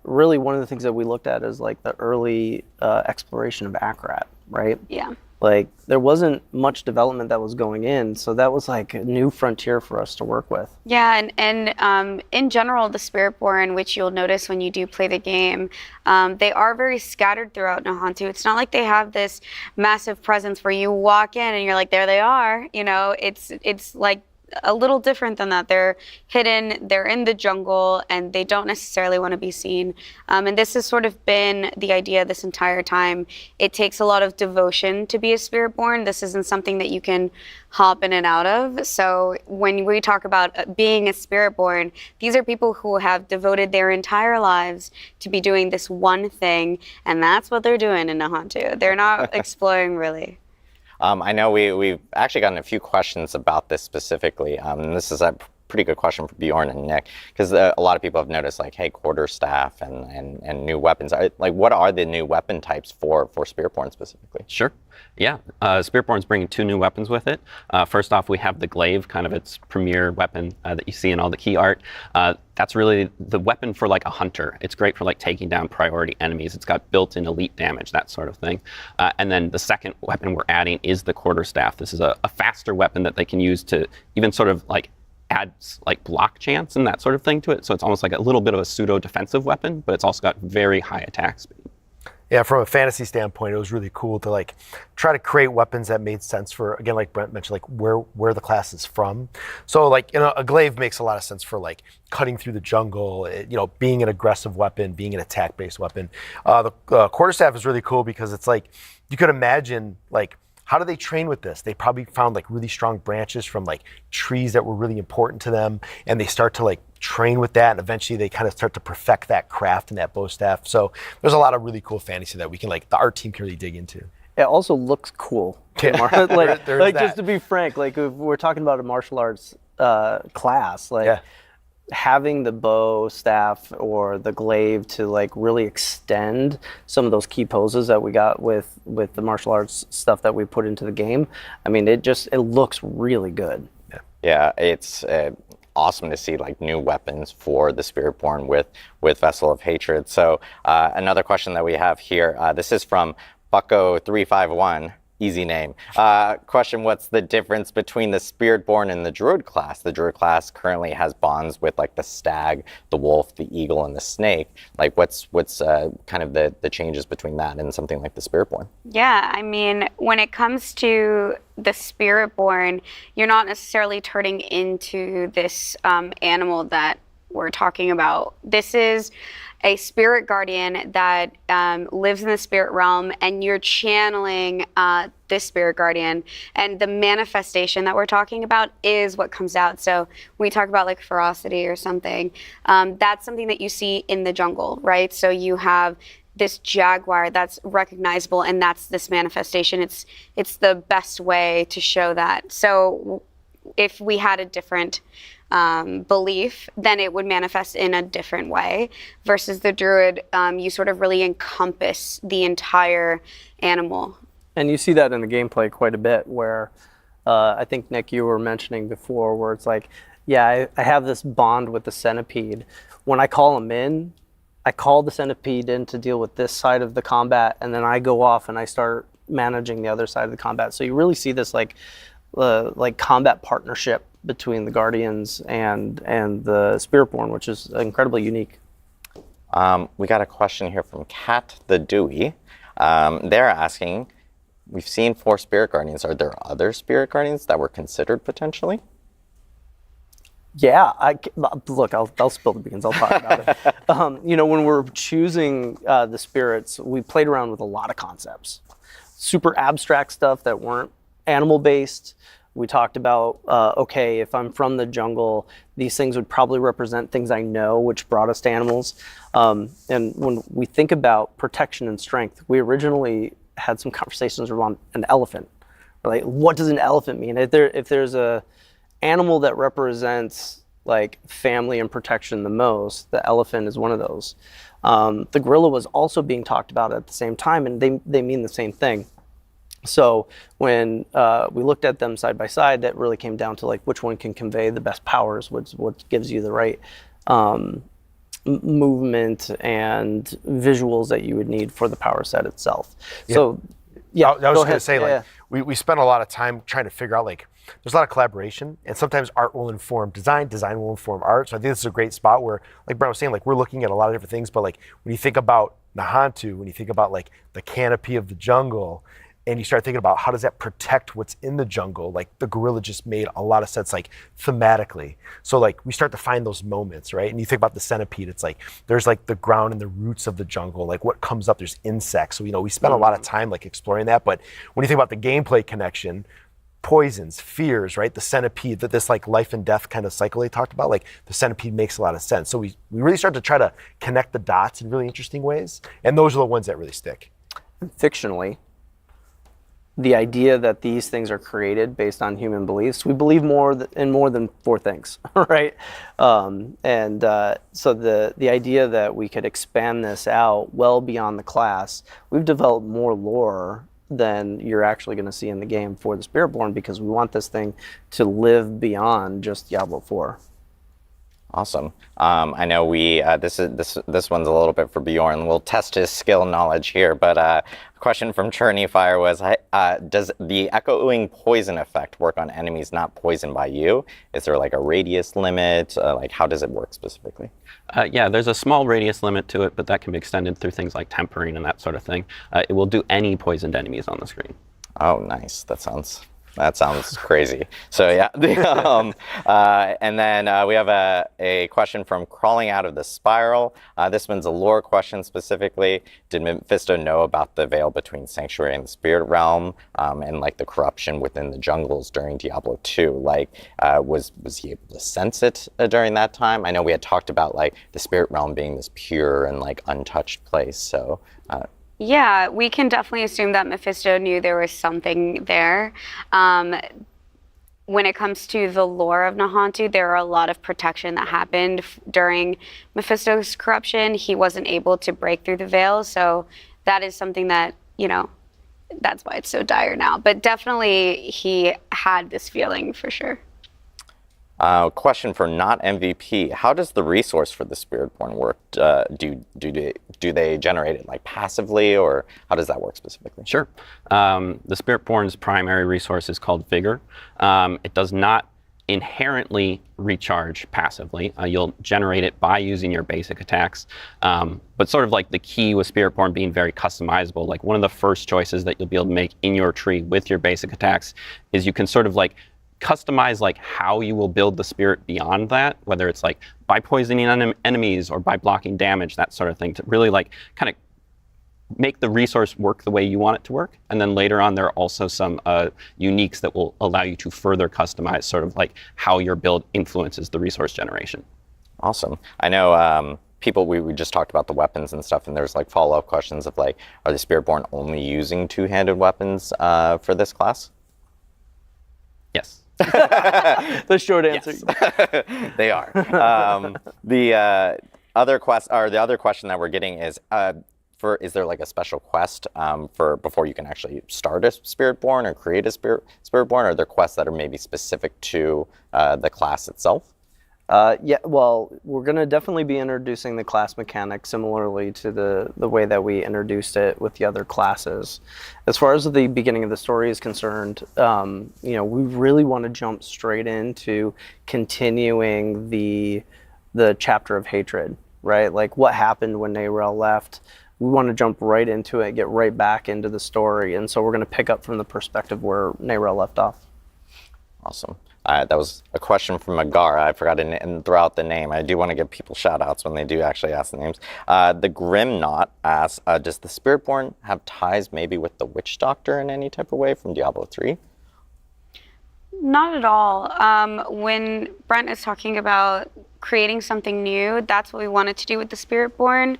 really one of the things that we looked at is like the early exploration of Akrat, right? Yeah. Like there wasn't much development that was going in, so that was like a new frontier for us to work with. Yeah, and in general, the Spiritborn, which you'll notice when you do play the game, they are very scattered throughout Nahantu. It's not like they have this massive presence where you walk in and you're like, there they are. You know, it's like a little different than that. They're hidden, they're in the jungle, and they don't necessarily want to be seen. And this has sort of been the idea this entire time. It takes a lot of devotion to be a Spiritborn. This isn't something that you can hop in and out of. So when we talk about being a Spiritborn, these are people who have devoted their entire lives to be doing this one thing, and that's what they're doing in Nahantu. They're not exploring really. I know we've actually gotten a few questions about this specifically. And this is a pretty good question for Bjorn and Nick, because a lot of people have noticed, like, hey, quarterstaff and new weapons. Like, what are the new weapon types for Spiritborn specifically? Sure. Yeah. Spiritborn's bringing 2 new weapons with it. First off, we have the glaive, kind of its premier weapon that you see in all the key art. That's really the weapon for like a hunter. It's great for like taking down priority enemies. It's got built-in elite damage, that sort of thing. And then the second weapon we're adding is the quarterstaff. This is a faster weapon that they can use to even sort of like adds like block chance and that sort of thing to it. So it's almost like a little bit of a pseudo defensive weapon, but it's also got very high attack speed. Yeah, from a fantasy standpoint, it was really cool to like try to create weapons that made sense for, again, like Brent mentioned, like where the class is from. So like, you know, a glaive makes a lot of sense for like cutting through the jungle, you know, being an aggressive weapon, being an attack-based weapon. The quarterstaff is really cool because it's like, you could imagine like, how do they train with this? They probably found like really strong branches from like trees that were really important to them, and they start to like train with that, and eventually they kind of start to perfect that craft and that bow staff. So there's a lot of really cool fantasy that we can like, the art team can really dig into. It also looks cool. Like just to be frank, like if we're talking about a martial arts class, like having the bow staff or the glaive to like really extend some of those key poses that we got with the martial arts stuff that we put into the game. I mean, it looks really good. Yeah, it's awesome to see like new weapons for the Spiritborn with Vessel of Hatred. So another question that we have here, this is from Bucko351. Easy name. Question, what's the difference between the Spiritborn and the Druid class? The Druid class currently has bonds with like the stag, the wolf, the eagle, and the snake. Like what's kind of the changes between that and something like the Spiritborn? Yeah, I mean, when it comes to the Spiritborn, you're not necessarily turning into this animal that we're talking about. This is a spirit guardian that lives in the spirit realm, and you're channeling this spirit guardian, and the manifestation that we're talking about is what comes out. So when we talk about like ferocity or something, that's something that you see in the jungle, right? So you have this jaguar that's recognizable, and that's this manifestation. It's the best way to show that. So if we had a different belief, then it would manifest in a different way. Versus the druid, you sort of really encompass the entire animal. And you see that in the gameplay quite a bit, where I think, Nick, you were mentioning before, where it's like, yeah, I have this bond with the centipede. When I call him in, I call the centipede in to deal with this side of the combat, and then I go off and I start managing the other side of the combat. So you really see this like combat partnership between the Guardians and the Spiritborn, which is incredibly unique. We got a question here from Kat the Dewey. They're asking, we've seen 4 Spirit Guardians. Are there other Spirit Guardians that were considered potentially? Yeah, look, I'll spill the beans. I'll talk about it. You know, when we're choosing the spirits, we played around with a lot of concepts. Super abstract stuff that weren't animal-based. We talked about, okay, if I'm from the jungle, these things would probably represent things I know, which brought us to animals. And when we think about protection and strength, we originally had some conversations around an elephant. Like, what does an elephant mean? If there's a animal that represents like family and protection the most, the elephant is one of those. The gorilla was also being talked about at the same time, and they mean the same thing. So when we looked at them side by side, that really came down to like which one can convey the best powers, what gives you the right movement and visuals that you would need for the power set itself. Yeah. So yeah, I was going to say, like, we spent a lot of time trying to figure out, like, there's a lot of collaboration, and sometimes art will inform design will inform art. So I think this is a great spot where, like Brian was saying, like, we're looking at a lot of different things, but like when you think about Nahantu, when you think about like the canopy of the jungle, and you start thinking about how does that protect what's in the jungle, like the gorilla just made a lot of sense, like thematically. So like we start to find those moments, right? And you think about the centipede, it's like there's like the ground and the roots of the jungle, like what comes up, there's insects. So, you know, we spent a lot of time like exploring that. But when you think about the gameplay connection, poisons, fears, right? The centipede, that this like life and death kind of cycle they talked about, like the centipede makes a lot of sense. So we really start to try to connect the dots in really interesting ways. And those are the ones that really stick. Fictionally, the idea that these things are created based on human beliefs, we believe in more than 4 things, right? So the idea that we could expand this out well beyond the class, we've developed more lore than you're actually going to see in the game for the Spiritborn, because we want this thing to live beyond just Diablo 4. Awesome. I know we this one's a little bit for Bjorn. We'll test his skill knowledge here, but a question from Churney Fire was, does the echoing poison effect work on enemies not poisoned by you? Is there like a radius limit? Like how does it work specifically? Yeah, there's a small radius limit to it, but that can be extended through things like tempering and that sort of thing. It will do any poisoned enemies on the screen. Oh, nice. That sounds crazy. So yeah, and then we have a question from Crawling Out of the Spiral. This one's a lore question specifically. Did Mephisto know about the veil between Sanctuary and the Spirit Realm, and like the corruption within the jungles during Diablo 2? Like, was he able to sense it during that time? I know we had talked about like the Spirit Realm being this pure and like untouched place. So. Yeah, we can definitely assume that Mephisto knew there was something there. When it comes to the lore of Nahantu, there are a lot of protection that happened during Mephisto's corruption. He wasn't able to break through the veil, so that is something that, that's why it's so dire now. But definitely he had this feeling for sure. Question for not MVP. How does the resource for the Spiritborn work? Do they generate it like passively, or how does that work specifically? Sure. The Spiritborn's primary resource is called Vigor. It does not inherently recharge passively. You'll generate it by using your basic attacks. But sort of like the key with Spiritborn being very customizable, like one of the first choices that you'll be able to make in your tree with your basic attacks is you can sort of like customize like how you will build the spirit beyond that, whether it's like by poisoning enemies or by blocking damage, that sort of thing, to really like kind of make the resource work the way you want it to work. And then later on, there are also some uniques that will allow you to further customize sort of like how your build influences the resource generation. Awesome. I know people, we just talked about the weapons and stuff, and there's like follow-up questions of like, are the Spiritborn only using two-handed weapons for this class? Yes. The short answer. Yes. They are. The other question that we're getting is, is there like a special quest for before you can actually start a Spiritborn or create a Spiritborn? Or are there quests that are maybe specific to the class itself? Yeah, well, we're going to definitely be introducing the class mechanic similarly to the way that we introduced it with the other classes. As far as the beginning of the story is concerned, we really want to jump straight into continuing the chapter of hatred, right? Like what happened when Narel left. We want to jump right into it, get right back into the story. And so we're going to pick up from the perspective where Narel left off. Awesome. That was a question from Megara. I forgot to throw out the name. I do want to give people shout outs when they do actually ask the names. The Grimknot asks, does the Spiritborn have ties maybe with the Witch Doctor in any type of way from Diablo 3? Not at all. When Brent is talking about creating something new, that's what we wanted to do with the Spiritborn.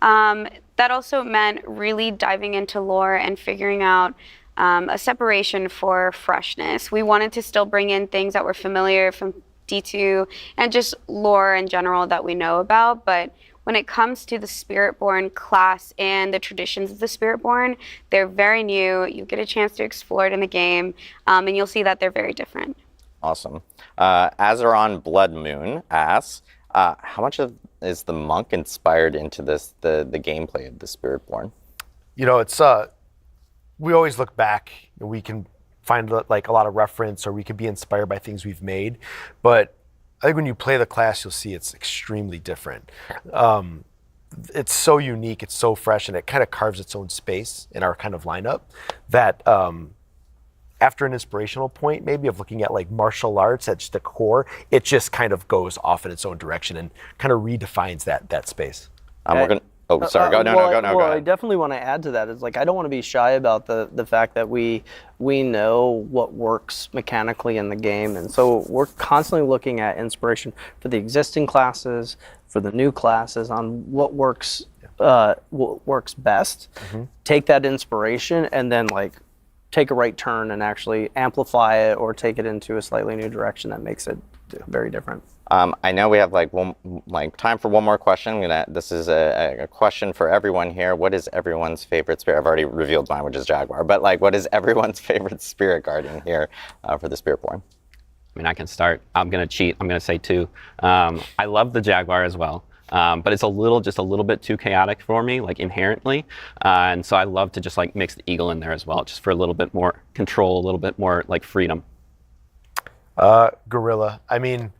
That also meant really diving into lore and figuring out a separation for freshness. We wanted to still bring in things that were familiar from D2 and just lore in general that we know about, but when it comes to the Spiritborn class and the traditions of the Spiritborn, they're very new. You get a chance to explore it in the game, and you'll see that they're very different. Awesome. Azeron Bloodmoon asks, how much is the monk inspired into the gameplay of the Spiritborn? It's we always look back and we can find like a lot of reference, or we could be inspired by things we've made. But I think when you play the class, you'll see it's extremely different. It's so unique, it's so fresh, and it kind of carves its own space in our kind of lineup that after an inspirational point, maybe of looking at like martial arts at just the core, it just kind of goes off in its own direction and kind of redefines that space. We're gonna. Oh, sorry. Go ahead. I definitely want to add to that. Is like I don't want to be shy about the fact that we know what works mechanically in the game, and so we're constantly looking at inspiration for the existing classes, for the new classes, on what works best. Mm-hmm. Take that inspiration and then like take a right turn and actually amplify it or take it into a slightly new direction that makes it very different. I know we have time for one more question. This is a question for everyone here. What is everyone's favorite spirit? I've already revealed mine, which is Jaguar. But what is everyone's favorite spirit guardian here for the Spiritborn? I mean, I can start. I'm going to cheat. I'm going to say 2. I love the Jaguar as well. But it's just a little bit too chaotic for me, like inherently. And so I love to just like mix the Eagle in there as well, just for a little bit more control, a little bit more like freedom. Gorilla. I mean,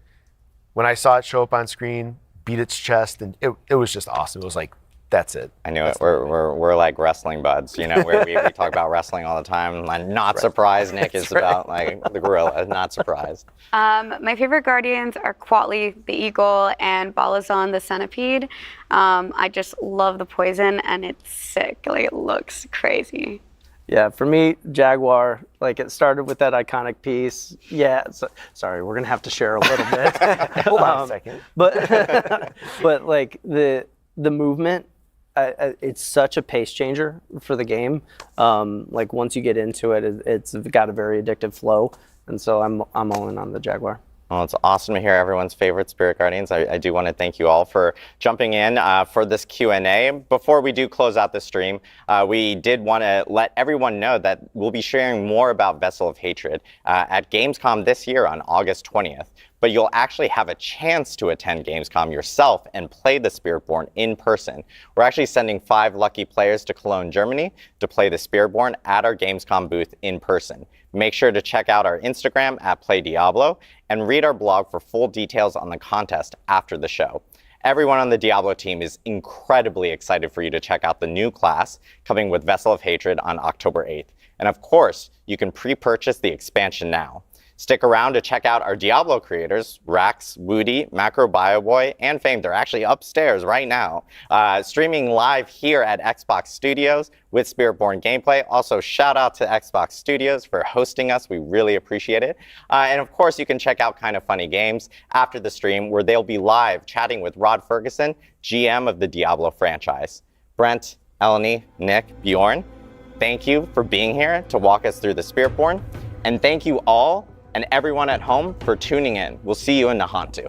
when I saw it show up on screen, beat its chest, and it was just awesome. It was like, that's it. I knew it. We're like wrestling buds, you know, where we talk about wrestling all the time. I'm not surprised Nick is about like the gorilla. Not surprised. My favorite guardians are Quatli, the eagle, and Balazon, the centipede. I just love the poison, and it's sick. Like, it looks crazy. Yeah, for me, Jaguar, like it started with that iconic piece. Yeah, sorry, we're gonna have to share a little bit. Hold on a second. But like the movement, it's such a pace changer for the game. Like once you get into it, it's got a very addictive flow, and so I'm all in on the Jaguar. Well, it's awesome to hear everyone's favorite Spirit Guardians. I do want to thank you all for jumping in for this Q&A. Before we do close out the stream, we did want to let everyone know that we'll be sharing more about Vessel of Hatred at Gamescom this year on August 20th. But you'll actually have a chance to attend Gamescom yourself and play the Spiritborn in person. We're actually sending 5 lucky players to Cologne, Germany to play the Spiritborn at our Gamescom booth in person. Make sure to check out our Instagram at PlayDiablo and read our blog for full details on the contest after the show. Everyone on the Diablo team is incredibly excited for you to check out the new class coming with Vessel of Hatred on October 8th. And of course, you can pre-purchase the expansion now. Stick around to check out our Diablo creators, Rax, Woody, Macro BioBoy, and Fame. They're actually upstairs right now, streaming live here at Xbox Studios with Spiritborn gameplay. Also, shout out to Xbox Studios for hosting us. We really appreciate it. And of course, you can check out Kind of Funny Games after the stream, where they'll be live chatting with Rod Ferguson, GM of the Diablo franchise. Brent, Eleni, Nick, Bjorn, thank you for being here to walk us through the Spiritborn. And thank you all and everyone at home for tuning in. We'll see you in Nahantu.